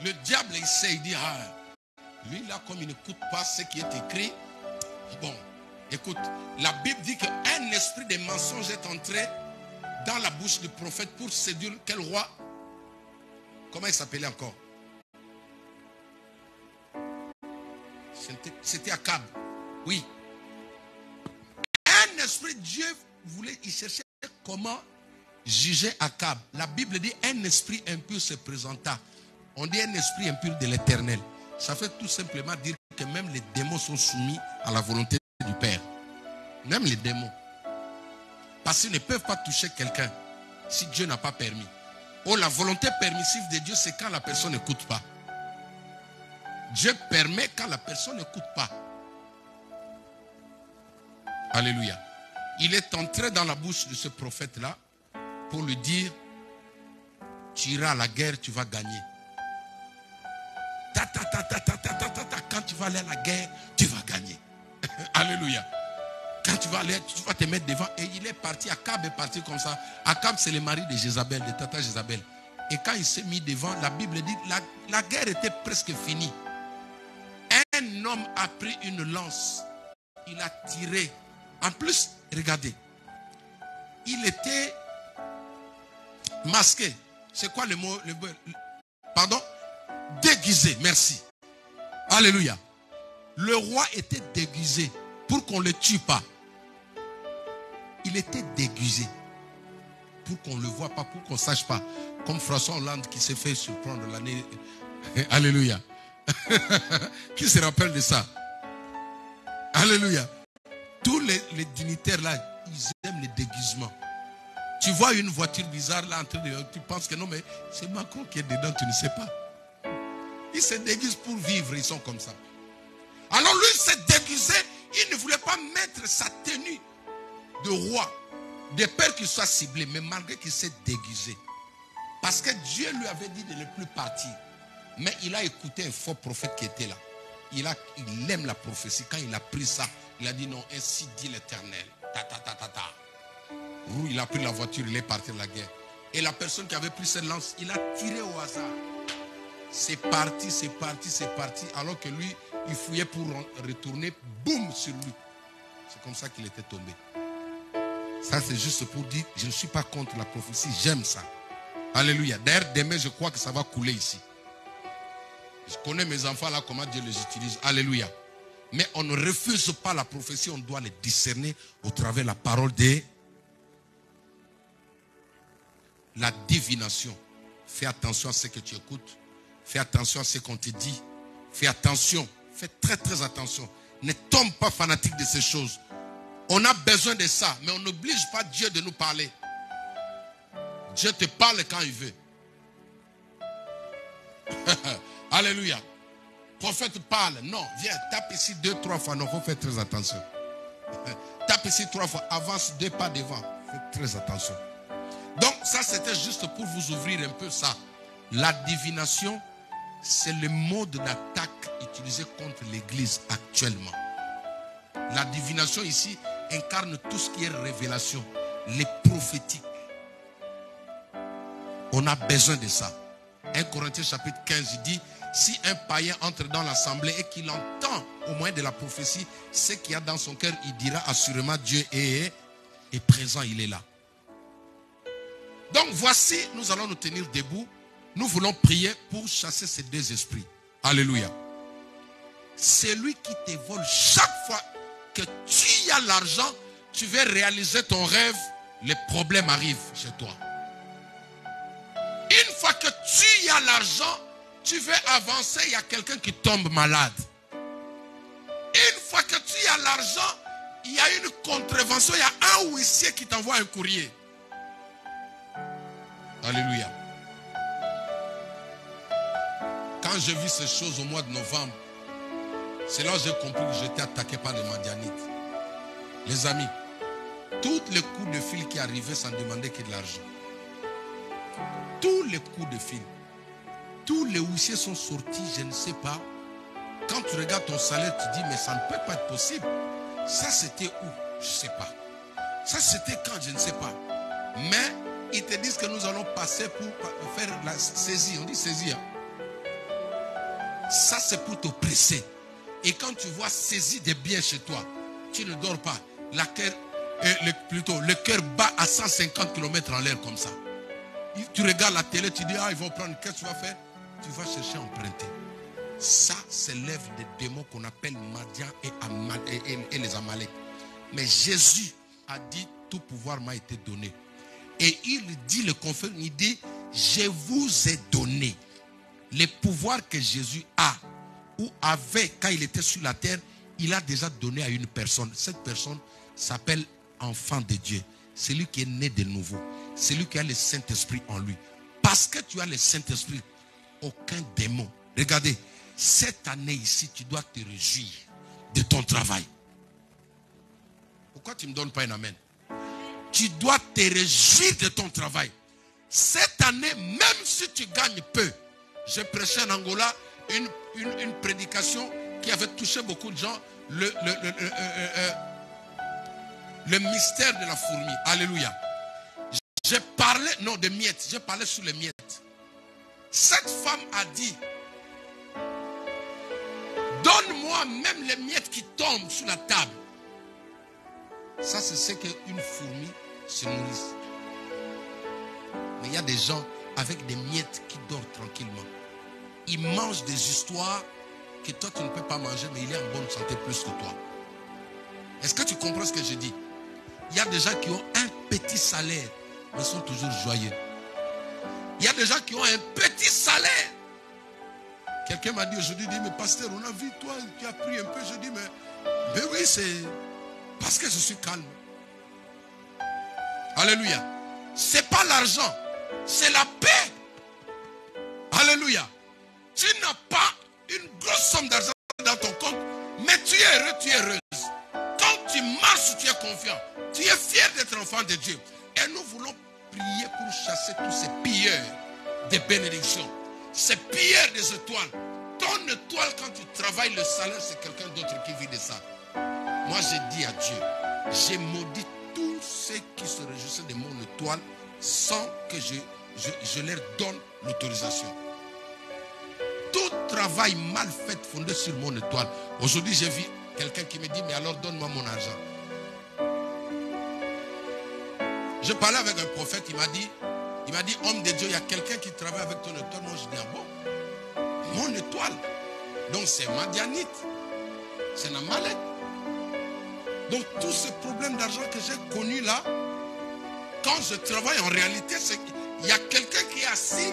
[SPEAKER 4] le diable essaie, il dit, lui là, comme il n'écoute pas ce qui est écrit, bon, écoute, la Bible dit qu'un esprit de mensonge est entré dans la bouche du prophète pour séduire quel roi? Comment il s'appelait encore? C'était Akab. Oui. Un esprit, Dieu voulait, il cherchait comment juger Akab. La Bible dit un esprit impur se présenta. On dit un esprit impur de l'Éternel. Ça fait tout simplement dire que même les démons sont soumis à la volonté du Père. Même les démons. Parce qu'ils ne peuvent pas toucher quelqu'un si Dieu n'a pas permis. Oh, la volonté permissive de Dieu, c'est quand la personne n'écoute pas. Dieu permet quand la personne n'écoute pas. Alléluia. Il est entré dans la bouche de ce prophète-là pour lui dire, tu iras à la guerre, tu vas gagner. Quand tu vas aller à la guerre, tu vas gagner. Alléluia. Quand tu vas aller, tu vas te mettre devant. Et il est parti, Akab est parti comme ça. Akab, c'est le mari de Jézabel, de Tata Jézabel. Et quand il s'est mis devant, la Bible dit, la guerre était presque finie. Un homme a pris une lance. Il a tiré. En plus, regardez. Il était masqué. C'est quoi le mot? Pardon? Déguisé. Merci. Alléluia. Le roi était déguisé pour qu'on ne le tue pas. Il était déguisé pour qu'on ne le voie pas, pour qu'on ne sache pas. Comme François Hollande qui s'est fait surprendre l'année. Alléluia. Qui se rappelle de ça? Alléluia. Tous les dignitaires là, ils aiment les déguisements. Tu vois une voiture bizarre là en train de... Tu penses que non, mais c'est Macron qui est dedans, tu ne sais pas. Ils se déguisent pour vivre, ils sont comme ça. Alors lui s'est déguisé, il ne voulait pas mettre sa tenue de roi, de peur qu'il soit ciblé, mais malgré qu'il s'est déguisé. Parce que Dieu lui avait dit de ne plus partir. Mais il a écouté un faux prophète qui était là. Il aime la prophétie. Quand il a pris ça, il a dit non, ainsi dit l'Éternel. Il a pris la voiture, il est parti à la guerre. Et la personne qui avait pris cette lance, il a tiré au hasard. C'est parti, c'est parti, c'est parti. Alors que lui, il fouillait pour retourner, boum, sur lui. C'est comme ça qu'il était tombé. Ça, c'est juste pour dire, je ne suis pas contre la prophétie, j'aime ça. Alléluia. D'ailleurs, demain, je crois que ça va couler ici. Je connais mes enfants là, comment Dieu les utilise. Alléluia. Mais on ne refuse pas la prophétie, on doit les discerner au travers de la parole de la divination. Fais attention à ce que tu écoutes. Fais attention à ce qu'on te dit. Fais attention. Fais très très attention. Ne tombe pas fanatique de ces choses. On a besoin de ça, mais on n'oblige pas Dieu de nous parler. Dieu te parle quand il veut. Alléluia. Prophète parle. Non, viens, tape ici 2-3 fois. Non, il faut faire très attention. Tape ici 3 fois. Avance 2 pas devant. Faites très attention. Donc, ça, c'était juste pour vous ouvrir un peu ça. La divination, c'est le mode d'attaque utilisé contre l'Église actuellement. La divination ici incarne tout ce qui est révélation, les prophétiques. On a besoin de ça. 1 Corinthiens chapitre 15, il dit, si un païen entre dans l'assemblée et qu'il entend au moyen de la prophétie ce qu'il y a dans son cœur, il dira assurément Dieu est présent, il est là. Donc voici, nous allons nous tenir debout. Nous voulons prier pour chasser ces deux esprits. Alléluia. Celui qui te vole chaque fois que tu as l'argent, tu veux réaliser ton rêve, les problèmes arrivent chez toi. Une fois que tu as l'argent, tu veux avancer, il y a quelqu'un qui tombe malade. Une fois que tu as l'argent, il y a une contrevention, il y a un huissier qui t'envoie un courrier. Alléluia. Quand j'ai vu ces choses au mois de novembre, c'est là que j'ai compris que j'étais attaqué par les Madianites. Les amis, tous les coups de fil qui arrivaient sans demander que de l'argent. Tous les coups de fil. Tous les huissiers sont sortis, je ne sais pas. Quand tu regardes ton salaire, tu dis, mais ça ne peut pas être possible. Ça, c'était où? Je ne sais pas. Ça, c'était quand? Je ne sais pas. Mais ils te disent que nous allons passer pour faire la saisie. On dit saisie. Hein? Ça, c'est pour te presser. Et quand tu vois saisie des biens chez toi, tu ne dors pas. Le cœur bat à 150 km en l'air comme ça. Tu regardes la télé, tu dis, ah, ils vont prendre, qu'est-ce que tu vas faire? Tu vas chercher à emprunter. Ça, c'est l'œuvre des démons qu'on appelle Madian et les Amalek. Mais Jésus a dit, tout pouvoir m'a été donné. Et il dit, le confrère, il dit, je vous ai donné les pouvoirs que Jésus a ou avait quand il était sur la terre. Il a déjà donné à une personne. Cette personne s'appelle enfant de Dieu. Celui qui est né de nouveau. C'est lui qui a le Saint-Esprit en lui. Parce que tu as le Saint-Esprit, aucun démon. Regardez, cette année ici, tu dois te réjouir de ton travail. Pourquoi tu ne me donnes pas un amen? Tu dois te réjouir de ton travail. Cette année, même si tu gagnes peu, j'ai prêché en Angola une prédication qui avait touché beaucoup de gens, le mystère de la fourmi. Alléluia. J'ai parlé, non, de miettes, j'ai parlé sur les miettes. Cette femme a dit, donne-moi même les miettes qui tombent sur la table. Ça, c'est ce qu'une fourmi se nourrit. Mais il y a des gens avec des miettes qui dorment tranquillement. Ils mangent des histoires que toi, tu ne peux pas manger, mais il est en bonne santé plus que toi. Est-ce que tu comprends ce que je dis? Il y a des gens qui ont un petit salaire, mais sont toujours joyeux. Il y a des gens qui ont un petit salaire. Quelqu'un m'a dit aujourd'hui, mais pasteur, on a vu toi, tu as pris un peu. Je dis, mais oui, c'est parce que je suis calme. Alléluia. C'est pas l'argent, c'est la paix. Alléluia. Tu n'as pas une grosse somme d'argent dans ton compte, mais tu es heureux, tu es heureuse. Quand tu marches, tu es confiant. Tu es fier d'être enfant de Dieu. Et nous voulons prier pour chasser tous ces pilleurs des bénédictions. Ces pilleurs des étoiles. Ton étoile, quand tu travailles, le salaire, c'est quelqu'un d'autre qui vit de ça. Moi, j'ai dit à Dieu, j'ai maudit tous ceux qui se réjouissaient de mon étoile sans que je leur donne l'autorisation. Tout travail mal fait fondé sur mon étoile. Aujourd'hui, j'ai vu quelqu'un qui me dit, mais alors donne-moi mon argent. Je parlais avec un prophète, il m'a dit, homme de Dieu, il y a quelqu'un qui travaille avec ton étoile. Moi, je dis, ah bon? Mon étoile. Donc, c'est Madianite. C'est Namalek. Donc, tous ces problèmes d'argent que j'ai connus là, quand je travaille, en réalité, c'est qu'il y a quelqu'un qui est assis.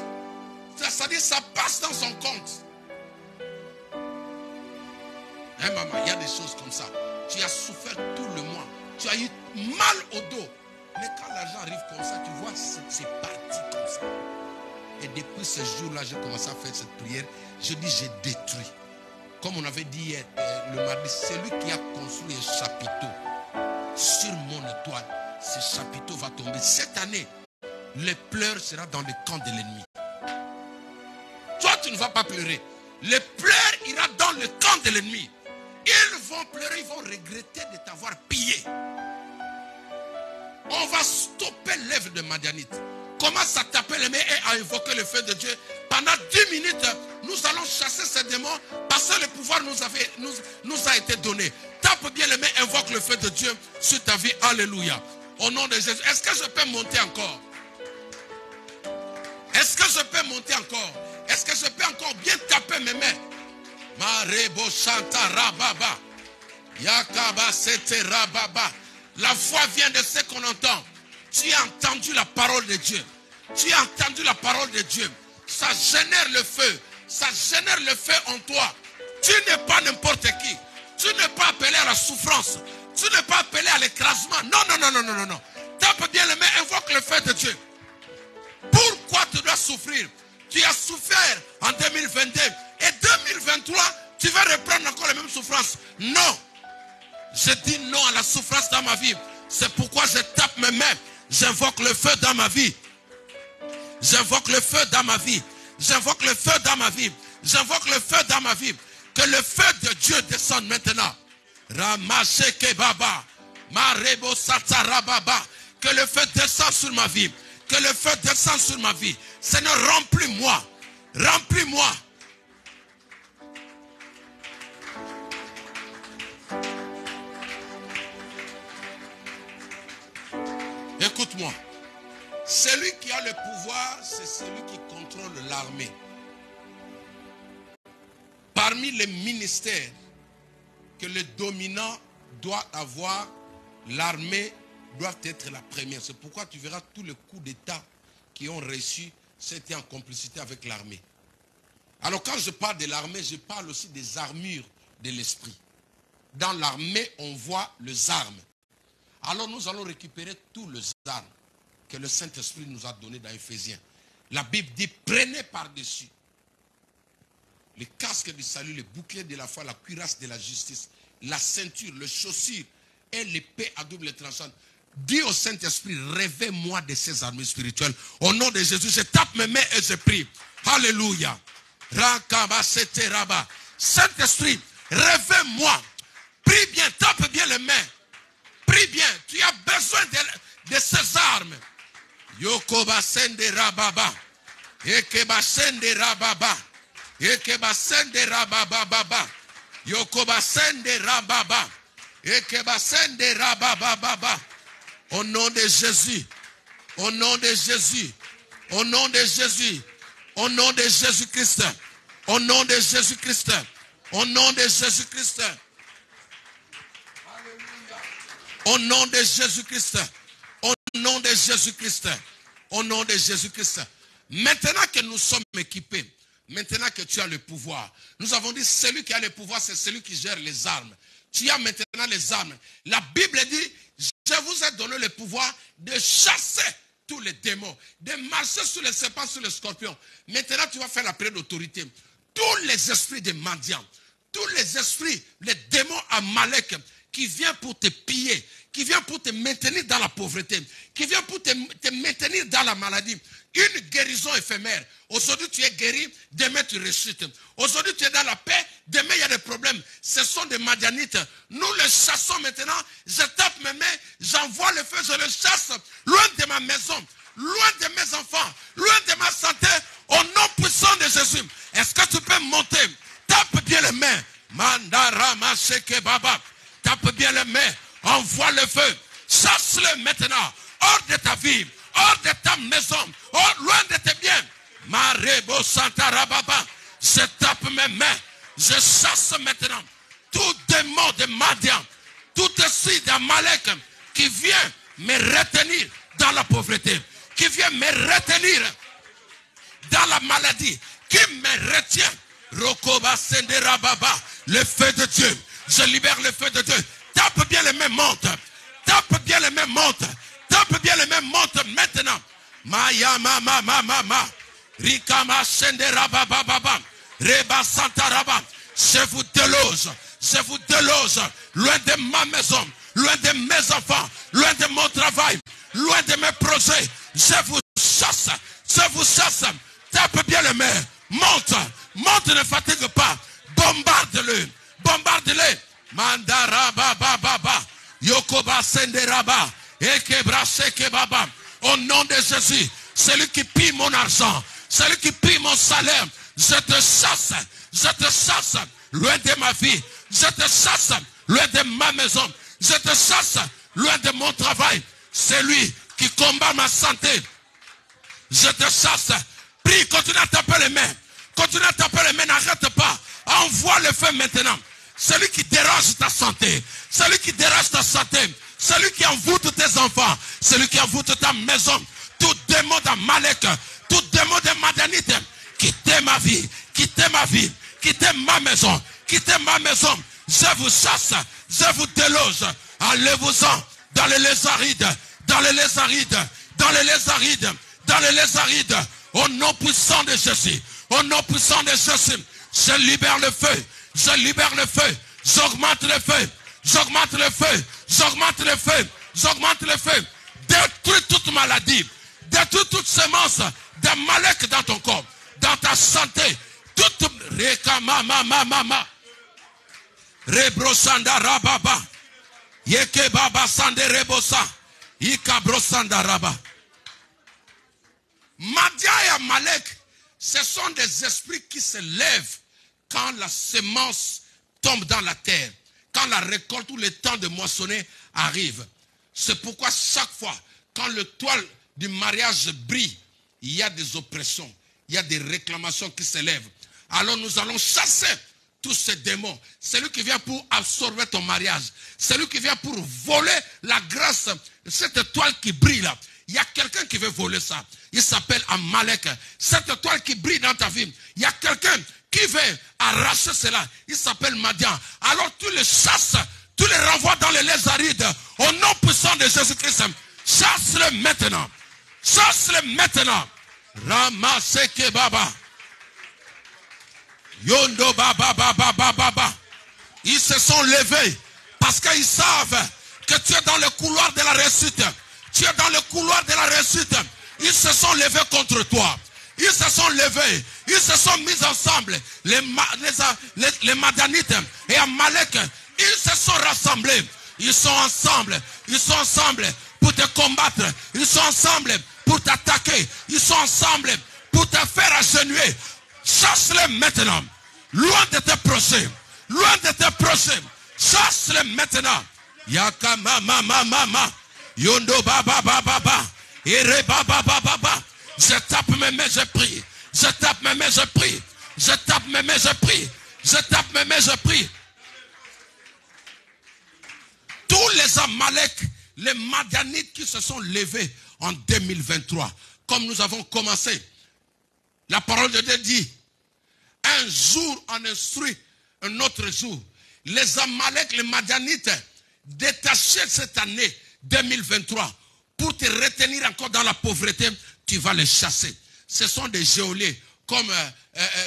[SPEAKER 4] C'est-à-dire, ça passe dans son compte. Hein, maman, il y a des choses comme ça. Tu as souffert tout le mois. Tu as eu mal au dos. Mais quand l'argent arrive comme ça, tu vois, c'est parti comme ça. Et depuis ce jour-là, j'ai commencé à faire cette prière. Je dis, j'ai détruit. Comme on avait dit hier, le mardi, c'est lui qui a construit un chapiteau sur mon étoile. Ce chapiteau va tomber. Cette année, les pleurs seront dans le camp de l'ennemi. Toi, tu ne vas pas pleurer. Les pleurs iront dans le camp de l'ennemi. Ils vont pleurer, ils vont regretter de t'avoir pillé. On va stopper l'œuvre de Madianite. Commence à taper les mains et à invoquer le feu de Dieu. Pendant 10 minutes, nous allons chasser ces démons parce que le pouvoir nous a été donné. Tape bien les mains, invoque le feu de Dieu sur ta vie. Alléluia. Au nom de Jésus. Est-ce que je peux monter encore? Est-ce que je peux monter encore? Est-ce que je peux encore bien taper mes mains? Marebo Shanta Rababa. Yakaba Sete Rababa. La foi vient de ce qu'on entend. Tu as entendu la parole de Dieu. Tu as entendu la parole de Dieu. Ça génère le feu. Ça génère le feu en toi. Tu n'es pas n'importe qui. Tu n'es pas appelé à la souffrance. Tu n'es pas appelé à l'écrasement. Non. Tape bien les mains, invoque le feu de Dieu. Pourquoi tu dois souffrir? Tu as souffert en 2022. Et 2023, tu vas reprendre encore les mêmes souffrances. Non. Je dis non à la souffrance dans ma vie. C'est pourquoi je tape mes mains. J'invoque le feu dans ma vie. J'invoque le feu dans ma vie. J'invoque le feu dans ma vie. J'invoque le feu dans ma vie. Que le feu de Dieu descende maintenant. Ramasheke Baba. Marebo Satarababa. Que le feu descende sur ma vie. Que le feu descende sur ma vie. Seigneur, remplis-moi. Remplis-moi. Écoute-moi. Celui qui a le pouvoir, c'est celui qui contrôle l'armée. Parmi les ministères que le dominant doit avoir, l'armée doit être la première. C'est pourquoi tu verras tous les coups d'État qui ont reçu, c'était en complicité avec l'armée. Alors quand je parle de l'armée, je parle aussi des armures de l'esprit. Dans l'armée, on voit les armes. Alors nous allons récupérer tous les armes. que le Saint-Esprit nous a donné dans Éphésiens. La Bible dit, prenez par-dessus les casques du salut, les boucliers de la foi, la cuirasse de la justice, la ceinture, les chaussures et l'épée à double tranchant. Dis au Saint-Esprit, réveille-moi de ces armées spirituelles. Au nom de Jésus, je tape mes mains et je prie. Alléluia. Saint-Esprit, réveille-moi. Prie bien, tape bien les mains. Prie bien, tu as besoin de ces armes. Yokoba sende rababa. Ekeba sende rababa. Ekeba sende rababa. Yokoba sende rababa. Ekeba sende rababa. Au nom de Jésus. Au nom de Jésus. Au nom de Jésus. Au nom de Jésus-Christ. Au nom de Jésus-Christ. Au nom de Jésus-Christ. Au nom de Jésus-Christ. Au nom de Jésus-Christ. Au nom de Jésus-Christ. Maintenant que nous sommes équipés, maintenant que tu as le pouvoir, nous avons dit celui qui a le pouvoir, c'est celui qui gère les armes. Tu as maintenant les armes. La Bible dit, je vous ai donné le pouvoir de chasser tous les démons, de marcher sur les serpents, sur les scorpions. Maintenant, tu vas faire la prière d'autorité. Tous les esprits de mendiants, tous les esprits, les démons Amalek qui viennent pour te piller, qui viennent pour te maintenir dans la pauvreté, qui viennent pour te maintenir dans la maladie. Une guérison éphémère. Aujourd'hui, tu es guéri, demain tu ressuscites. Aujourd'hui, tu es dans la paix, demain il y a des problèmes. Ce sont des Madianites. Nous les chassons maintenant. Je tape mes mains, j'envoie le feu, je les chasse loin de ma maison, loin de mes enfants, loin de ma santé, au nom puissant de Jésus. Est-ce que tu peux monter? Tape bien les mains. Mandarama Sheke Baba. Tape bien les mains. Envoie le feu. Chasse-le maintenant. Hors de ta vie. Hors de ta maison. Loin de tes biens. Marebo Santarababa. Je tape mes mains. Je chasse maintenant tout démon de Madian. Tout esprit d'Amalek qui vient me retenir dans la pauvreté. Qui vient me retenir dans la maladie. Qui me retient. Rokoba Senderababa. Le feu de Dieu. Je libère le feu de Dieu. Tape bien les mains, monte. Tape bien les mains, monte. Tape bien les mains, monte maintenant. Maya mama. Rikama Senderababa. Reba Santaraba. Je vous déloge. Je vous déloge. Loin de ma maison. Loin de mes enfants. Loin de mon travail. Loin de mes projets. Je vous chasse. Je vous chasse. Tape bien les mains. Monte. Monte, ne fatigue pas. Bombarde-le. Bombarde-le. Mandaraba baba. Yokoba senderaba. Ekebra sekebaba. Au nom de Jésus, celui qui pille mon argent, celui qui pille mon salaire, je te chasse loin de ma vie, je te chasse loin de ma maison, je te chasse loin de mon travail. Celui qui combat ma santé, je te chasse. Prie, continue à taper les mains. Continue à taper les mains, n'arrête pas. Envoie le feu maintenant. Celui qui dérange ta santé, celui qui dérange ta santé, celui qui envoûte tes enfants, celui qui envoûte ta maison, tout démon d'Amalek, tout démon de Madianite, quittez ma vie, quittez ma vie, quittez ma maison, quittez ma maison. Je vous chasse, je vous déloge. Allez-vous-en dans les lézarides, dans les lézarides, dans les lézarides, dans les lézarides. Au nom puissant de Jésus, au nom puissant de Jésus, je libère le feu. Je libère le feu, j'augmente le feu, j'augmente le feu, j'augmente le feu, j'augmente le feu. Détruis toute maladie, détruis toute semence d'Amalek dans ton corps, dans ta santé. Toute Rekamama, Rebrosanda Rababa, Yeke Baba Sande Rebosa, Ikabrosanda Raba. Madia et Amalek, ce sont des esprits qui se lèvent quand la semence tombe dans la terre, quand la récolte ou le temps de moissonner arrive. C'est pourquoi chaque fois, quand le toile du mariage brille, il y a des oppressions, il y a des réclamations qui s'élèvent. Alors nous allons chasser tous ces démons. Celui qui vient pour absorber ton mariage, celui qui vient pour voler la grâce, cette étoile qui brille là. Il y a quelqu'un qui veut voler ça. Il s'appelle Amalek. Cette étoile qui brille dans ta vie, il y a quelqu'un qui veut arracher cela. Il s'appelle Madian. Alors tu les chasses, tu les renvoies dans les lézarides. Au nom puissant de Jésus-Christ, chasse-le maintenant. Chasse-les maintenant. Ramaseke baba. Yondo baba baba baba baba. Ils se sont levés parce qu'ils savent que tu es dans le couloir de la réussite. Tu es dans le couloir de la réussite. Ils se sont levés contre toi. Ils se sont levés. Ils se sont mis ensemble. Les Madianites et Amalek, ils se sont rassemblés. Ils sont ensemble. Ils sont ensemble pour te combattre. Ils sont ensemble pour t'attaquer. Ils sont ensemble pour te faire agenouiller. Chasse-les maintenant. Loin de tes projets. Loin de tes projets. Chasse-les maintenant. Yaka mama mama mama. Yondo baba baba baba. Ere baba baba baba. Je tape mes mains, je prie. Je tape mes mains, je prie. Je tape mes mains, je prie. Je tape mes mains, je prie. Tous les Amalek, les Madianites qui se sont levés en 2023, comme nous avons commencé, la parole de Dieu dit, un jour on instruit un autre jour. Les Amalek, les Madianites, détachés cette année 2023, pour te retenir encore dans la pauvreté, tu vas les chasser. Ce sont des geôliers, comme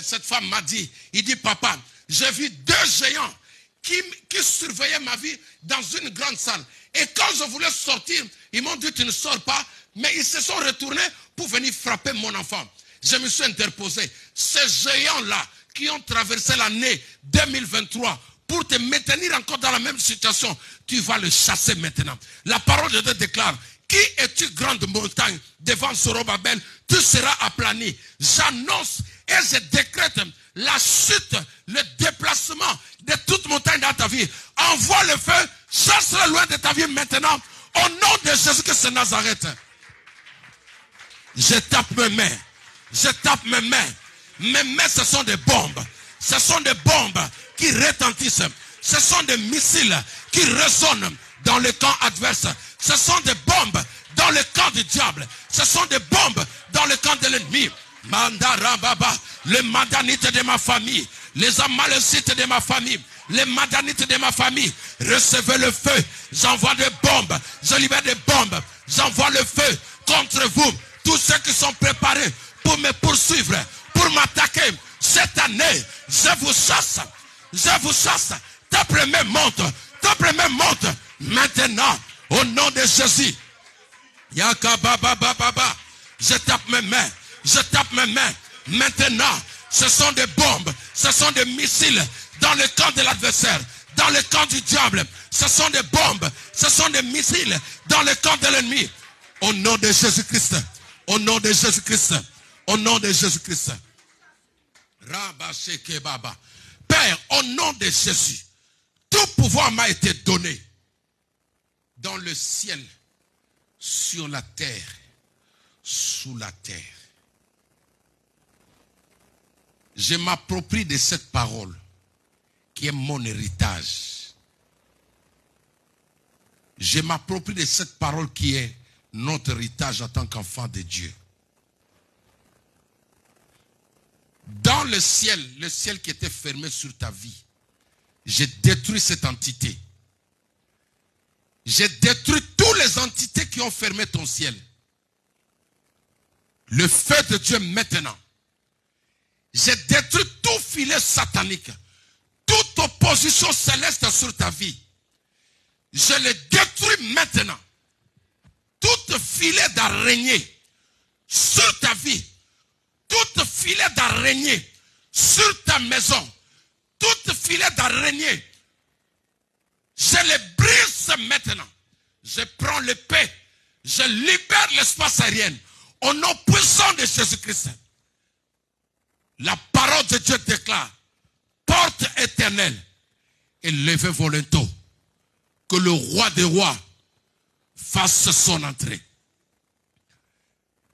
[SPEAKER 4] cette femme m'a dit. Il dit, papa, j'ai vu 2 géants qui surveillaient ma vie dans une grande salle. Et quand je voulais sortir, ils m'ont dit, tu ne sors pas. Mais ils se sont retournés pour venir frapper mon enfant. Je me suis interposé. Ces géants-là qui ont traversé l'année 2023 pour te maintenir encore dans la même situation, tu vas le chasser maintenant. La parole de Dieu déclare, qui es-tu grande montagne devant Zorobabel, tu seras aplani. J'annonce et je décrète la chute, le déplacement de toute montagne dans ta vie. Envoie le feu, chasse-le loin de ta vie maintenant, au nom de Jésus-Christ de Nazareth. Je tape mes mains. Je tape mes mains. Mes mains, ce sont des bombes. Ce sont des bombes qui retentissent. Ce sont des missiles qui résonnent dans le camp adverse. Ce sont des bombes dans le camp du diable. Ce sont des bombes dans le camp de l'ennemi. Mandarababa, les Madianites de ma famille, les Amalécites de ma famille, les Madianites de ma famille, recevez le feu. J'envoie des bombes. Je libère des bombes. J'envoie le feu contre vous. Tous ceux qui sont préparés pour me poursuivre, pour m'attaquer, cette année, je vous chasse. Je vous chasse. Ta première monte. Ta première monte. Maintenant, au nom de Jésus. Yaka baba baba. Je tape mes mains. Je tape mes mains. Maintenant, ce sont des bombes. Ce sont des missiles dans le camp de l'adversaire. Dans le camp du diable. Ce sont des bombes. Ce sont des missiles dans le camp de l'ennemi. Au nom de Jésus-Christ. Au nom de Jésus-Christ. Au nom de Jésus-Christ. Père, au nom de Jésus, tout pouvoir m'a été donné dans le ciel, sur la terre, sous la terre. Je m'approprie de cette parole qui est mon héritage. Je m'approprie de cette parole qui est notre héritage en tant qu'enfant de Dieu. Dans le ciel qui était fermé sur ta vie, j'ai détruit cette entité. J'ai détruit toutes les entités qui ont fermé ton ciel. Le feu de Dieu maintenant. J'ai détruit tout filet satanique, toute opposition céleste sur ta vie. Je le détruis maintenant. Tout filet d'araignée sur ta vie. Tout filet d'araignée sur ta maison. Tout filet d'araignée. Je les brise maintenant. Je prends l'épée. Je libère l'espace aérien. Au nom puissant de Jésus-Christ. La parole de Dieu déclare. Porte éternelle. Et levez vos linteaux. Que le roi des rois fasse son entrée.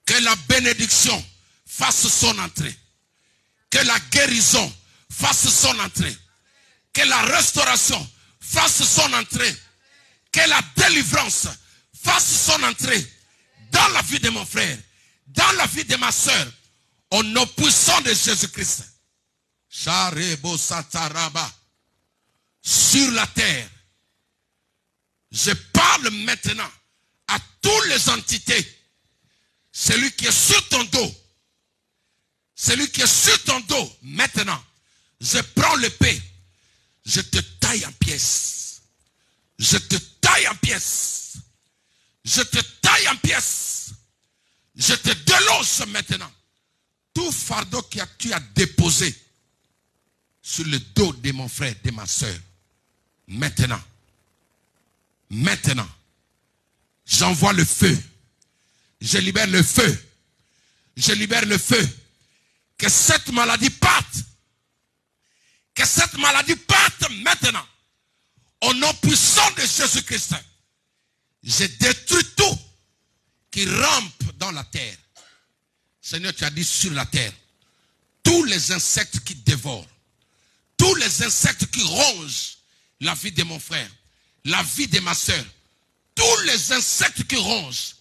[SPEAKER 4] Que la bénédiction fasse son entrée. Que la guérison fasse son entrée. Que la restauration fasse son entrée. Que la délivrance fasse son entrée dans la vie de mon frère, dans la vie de ma soeur, au nom puissant de Jésus-Christ. Sur la terre, je parle maintenant à toutes les entités Celui qui est sur ton dos. Celui qui est sur ton dos. Maintenant, je prends l'épée. Je te taille en pièces. Je te taille en pièces. Je te taille en pièces. Je te déloge maintenant. Tout fardeau que tu as déposé sur le dos de mon frère, de ma soeur. Maintenant. Maintenant. J'envoie le feu. Je libère le feu. Je libère le feu. Que cette maladie parte. Que cette maladie parte maintenant. Au nom puissant de Jésus-Christ. Je détruis tout qui rampe dans la terre. Seigneur, tu as dit sur la terre. Tous les insectes qui dévorent. Tous les insectes qui rongent la vie de mon frère. La vie de ma soeur. Tous les insectes qui rongent.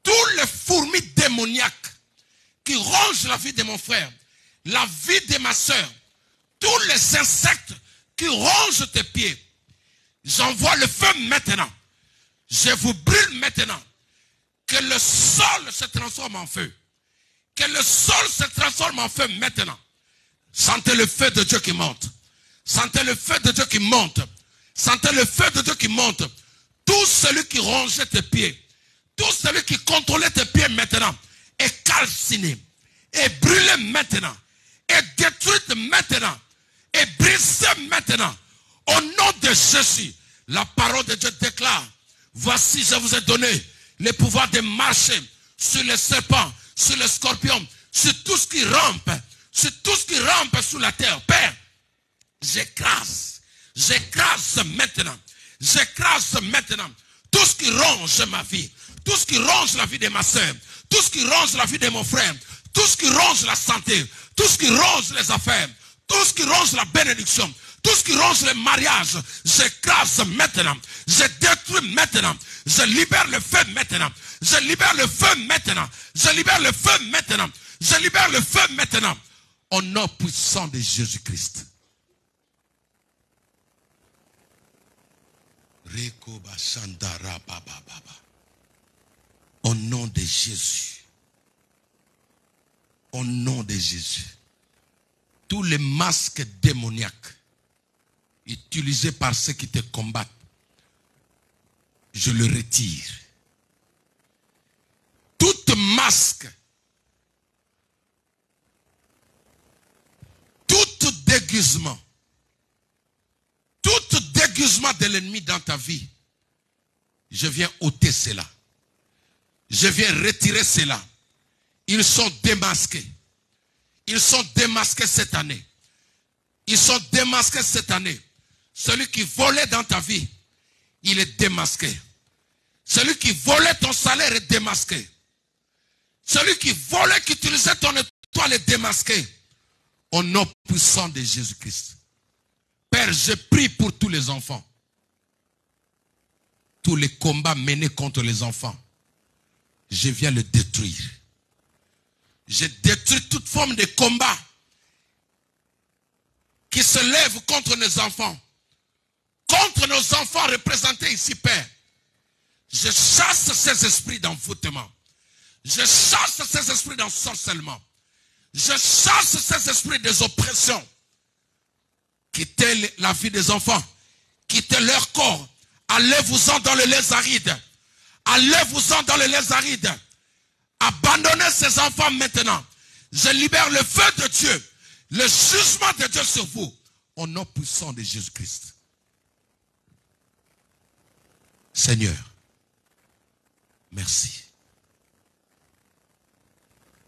[SPEAKER 4] Tous les fourmis démoniaques qui rongent la vie de mon frère. La vie de ma soeur. Tous les insectes qui rongent tes pieds. J'envoie le feu maintenant. Je vous brûle maintenant. Que le sol se transforme en feu. Que le sol se transforme en feu maintenant. Sentez le feu de Dieu qui monte. Sentez le feu de Dieu qui monte. Sentez le feu de Dieu qui monte. Tout celui qui rongeait tes pieds. Tout celui qui contrôlait tes pieds maintenant. Est calciné. Est brûlé maintenant. Est détruit maintenant. Est brisé maintenant. Au nom de Jésus. La parole de Dieu déclare. Voici, je vous ai donné le pouvoir de marcher sur les serpents, sur les scorpions, sur tout ce qui rampe, sur tout ce qui rampe sur la terre. Père, j'écrase maintenant, tout ce qui ronge ma vie, tout ce qui ronge la vie de ma soeur, tout ce qui ronge la vie de mon frère, tout ce qui ronge la santé, tout ce qui ronge les affaires, tout ce qui ronge la bénédiction, tout ce qui ronge le mariage, j'écrase maintenant, je détruis maintenant, je libère le feu maintenant, je libère le feu maintenant, je libère le feu maintenant, je libère le feu maintenant, au nom puissant de Jésus-Christ. Au nom de Jésus, au nom de Jésus, tous les masques démoniaques utilisés par ceux qui te combattent, je le retire. Toute masque, tout déguisement de l'ennemi dans ta vie, je viens ôter cela. Je viens retirer cela. Ils sont démasqués. Ils sont démasqués cette année. Ils sont démasqués cette année. Celui qui volait dans ta vie, il est démasqué. Celui qui volait ton salaire est démasqué. Celui qui volait, qui utilisait ton étoile est démasqué. Au nom puissant de Jésus-Christ. Père, je prie pour tous les enfants. Tous les combats menés contre les enfants. Je viens le détruire. Je détruis toute forme de combat qui se lève contre nos enfants. Contre nos enfants représentés ici, Père. Je chasse ces esprits d'envoûtement. Je chasse ces esprits d'ensorcellement. Je chasse ces esprits des oppressions. Quittez la vie des enfants. Quittez leur corps. Allez-vous-en dans le lait aride. Allez-vous-en dans le lait aride. Abandonnez ces enfants maintenant. Je libère le feu de Dieu. Le jugement de Dieu sur vous. Au nom puissant de Jésus-Christ. Seigneur, merci.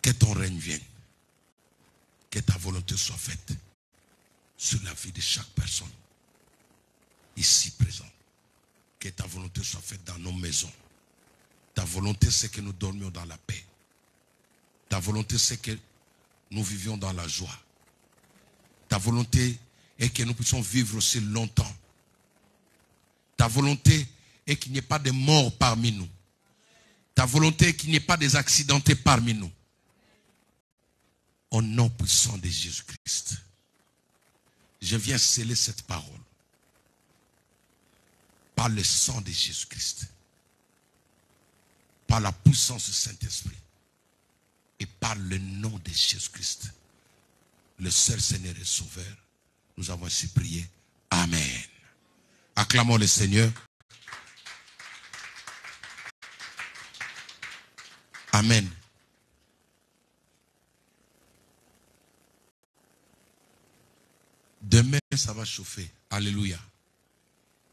[SPEAKER 4] Que ton règne vienne. Que ta volonté soit faite sur la vie de chaque personne ici présente. Que ta volonté soit faite dans nos maisons. Ta volonté, c'est que nous dormions dans la paix. Ta volonté, c'est que nous vivions dans la joie. Ta volonté est que nous puissions vivre aussi longtemps. Ta volonté est qu'il n'y ait pas de morts parmi nous. Ta volonté est qu'il n'y ait pas des accidentés parmi nous. Au nom puissant de Jésus-Christ, je viens sceller cette parole par le sang de Jésus-Christ. par la puissance du Saint-Esprit et par le nom de Jésus-Christ, le seul Seigneur et Sauveur, nous avons ainsi prié. Amen. Acclamons le Seigneur. Amen. Demain, ça va chauffer. Alléluia.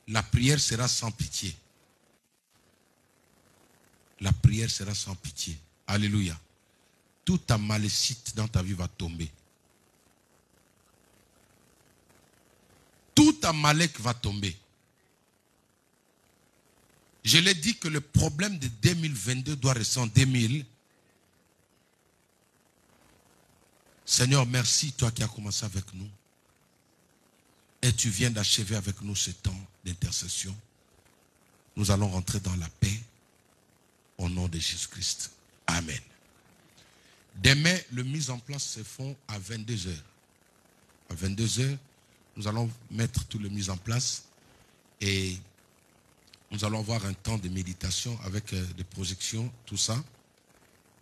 [SPEAKER 4] La prière sera sans pitié. La prière sera sans pitié. Alléluia. Tout amalécite dans ta vie va tomber. Tout amalek va tomber. Je l'ai dit que le problème de 2022 doit rester en 2000. Seigneur, merci, toi qui as commencé avec nous. Et tu viens d'achever avec nous ce temps d'intercession. Nous allons rentrer dans la paix au nom de Jésus-Christ. Amen. Demain, le mise en place se font à 22h. À 22h, nous allons mettre tout le mise en place et nous allons avoir un temps de méditation avec des projections, tout ça.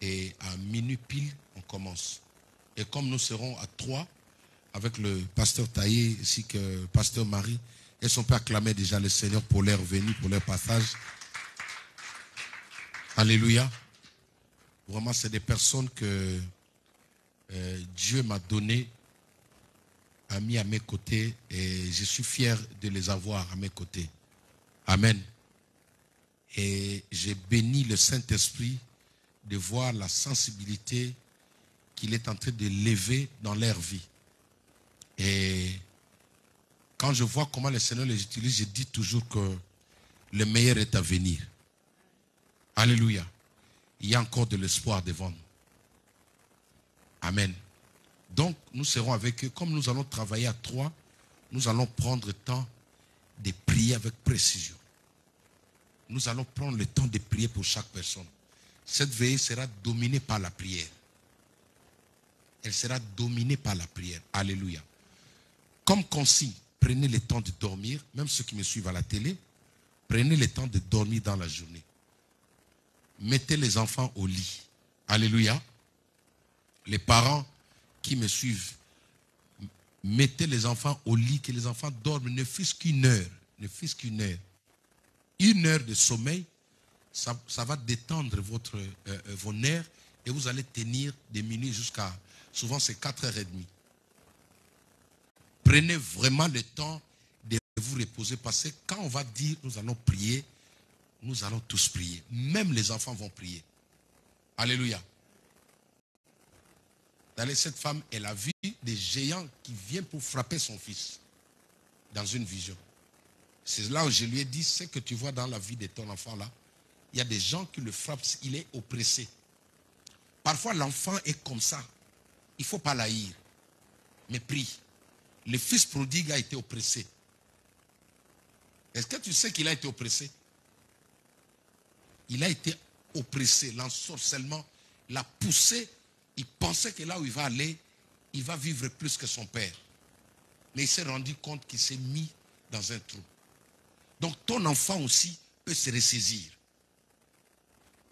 [SPEAKER 4] Et à minuit pile, on commence. Et comme nous serons à 3, avec le pasteur Taillé ainsi que le pasteur Marie, elles sont pas acclamées déjà le Seigneur pour leur venue, pour leur passage. Alléluia. Vraiment, c'est des personnes que Dieu m'a donné, a mis à mes côtés et je suis fier de les avoir à mes côtés. Amen. Et j'ai béni le Saint-Esprit de voir la sensibilité qu'il est en train de lever dans leur vie. Et quand je vois comment le Seigneur les utilise, je dis toujours que le meilleur est à venir. Alléluia. Il y a encore de l'espoir devant nous. Amen. Donc, nous serons avec eux. Comme nous allons travailler à 3, nous allons prendre le temps de prier avec précision. Nous allons prendre le temps de prier pour chaque personne. Cette veillée sera dominée par la prière. Elle sera dominée par la prière. Alléluia. Comme consigne, prenez le temps de dormir, même ceux qui me suivent à la télé, prenez le temps de dormir dans la journée. Mettez les enfants au lit. Alléluia. Les parents qui me suivent, mettez les enfants au lit, que les enfants dorment, ne fût-ce qu'une heure. Ne fût-ce qu'une heure. Une heure de sommeil, ça va détendre vos nerfs et vous allez tenir des minutes jusqu'à, souvent c'est 4h30. Prenez vraiment le temps de vous reposer parce que quand on va dire nous allons prier, nous allons tous prier. Même les enfants vont prier. Alléluia. Cette femme, elle a vu des géants qui viennent pour frapper son fils dans une vision. C'est là où je lui ai dit, ce que tu vois dans la vie de ton enfant là, il y a des gens qui le frappent, il est oppressé. Parfois l'enfant est comme ça. Il ne faut pas l'haïr. Mais prie. Le fils prodigue a été oppressé. Est-ce que tu sais qu'il a été oppressé? Il a été oppressé. L'ensorcellement l'a poussé. Il pensait que là où il va aller, il va vivre plus que son père. Mais il s'est rendu compte qu'il s'est mis dans un trou. Donc ton enfant aussi peut se ressaisir.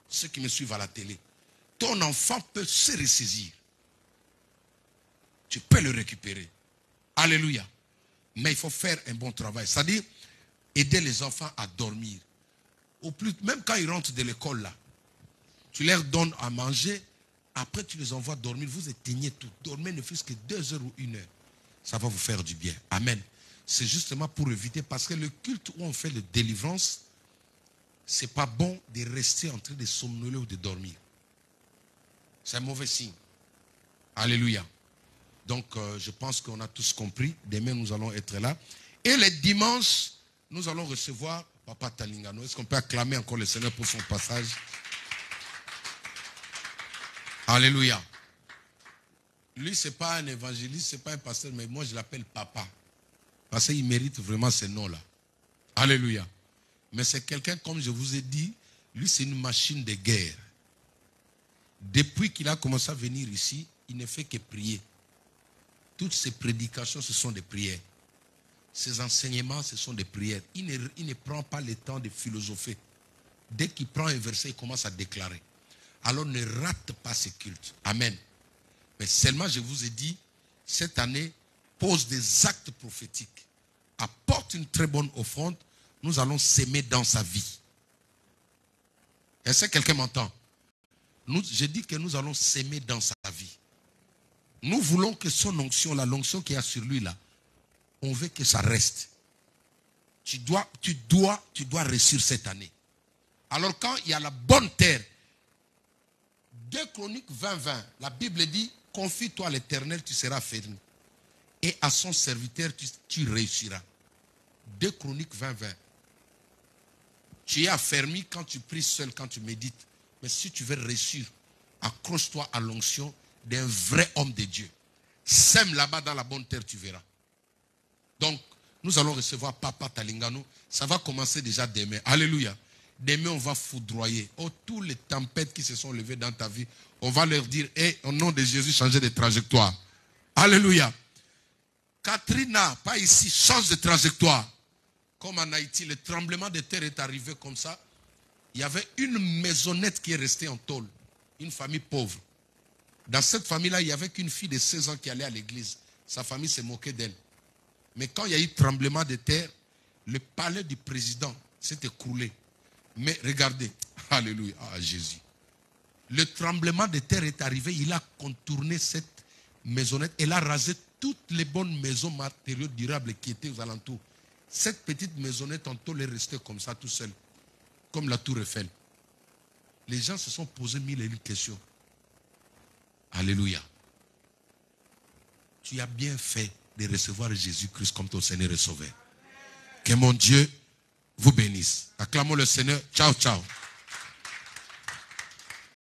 [SPEAKER 4] Ceux qui me suivent à la télé. Ton enfant peut se ressaisir. Tu peux le récupérer. Alléluia. Mais il faut faire un bon travail. C'est-à-dire, aider les enfants à dormir. Au plus, même quand ils rentrent de l'école là, tu leur donnes à manger, après tu les envoies dormir, vous éteignez tout. Dormez ne fût-ce que 2 heures ou 1 heure. Ça va vous faire du bien. Amen. C'est justement pour éviter, parce que le culte où on fait la délivrance, c'est pas bon de rester en train de somnoler ou de dormir. C'est un mauvais signe. Alléluia. Donc, je pense qu'on a tous compris. Demain, nous allons être là. Et les dimanches, nous allons recevoir Papa Talingano. Est-ce qu'on peut acclamer encore le Seigneur pour son passage? Alléluia. Lui, ce n'est pas un évangéliste, ce n'est pas un pasteur, mais moi, je l'appelle Papa. Parce qu'il mérite vraiment ce nom-là. Alléluia. Mais c'est quelqu'un, comme je vous ai dit, lui, c'est une machine de guerre. Depuis qu'il a commencé à venir ici, il ne fait que prier. Toutes ses prédications, ce sont des prières. Ses enseignements, ce sont des prières. Il ne prend pas le temps de philosopher. Dès qu'il prend un verset, il commence à déclarer. Alors ne rate pas ces cultes. Amen. Mais seulement, je vous ai dit, cette année, pose des actes prophétiques. Apporte une très bonne offrande. Nous allons s'aimer dans sa vie. Est-ce que quelqu'un m'entend? J'ai dit que nous allons s'aimer dans sa vie. Nous voulons que son onction, l'onction qu'il y a sur lui là, on veut que ça reste. Tu dois réussir cette année. Alors quand il y a la bonne terre, 2 Chroniques 20:20, la Bible dit, confie-toi à l'Éternel, tu seras ferme. Et à son serviteur, tu réussiras. 2 Chroniques 20:20. Tu es affermi quand tu pries seul, quand tu médites. Mais si tu veux réussir, accroche-toi à l'onction d'un vrai homme de Dieu. Sème là-bas dans la bonne terre, tu verras. Donc, nous allons recevoir Papa Talingano. Ça va commencer déjà demain. Alléluia. Demain, on va foudroyer. Oh, tous les tempêtes qui se sont levées dans ta vie, on va leur dire, au nom de Jésus, changez de trajectoire. Alléluia. Katrina, pas ici, change de trajectoire. Comme en Haïti, le tremblement de terre est arrivé comme ça. Il y avait une maisonnette qui est restée en tôle. Une famille pauvre. Dans cette famille-là, il n'y avait qu'une fille de 16 ans qui allait à l'église. Sa famille s'est moquée d'elle. Mais quand il y a eu tremblement de terre, le palais du président s'est écroulé. Mais regardez, alléluia, Jésus. Le tremblement de terre est arrivé, il a contourné cette maisonnette. Il a rasé toutes les bonnes maisons matériaux durables qui étaient aux alentours. Cette petite maisonnette en tôle est restée comme ça tout seul. Comme la tour Eiffel. Les gens se sont posés 1001 questions. Alléluia. Tu as bien fait de recevoir Jésus-Christ comme ton Seigneur et Sauveur. Que mon Dieu vous bénisse. Acclamons le Seigneur. Ciao, ciao.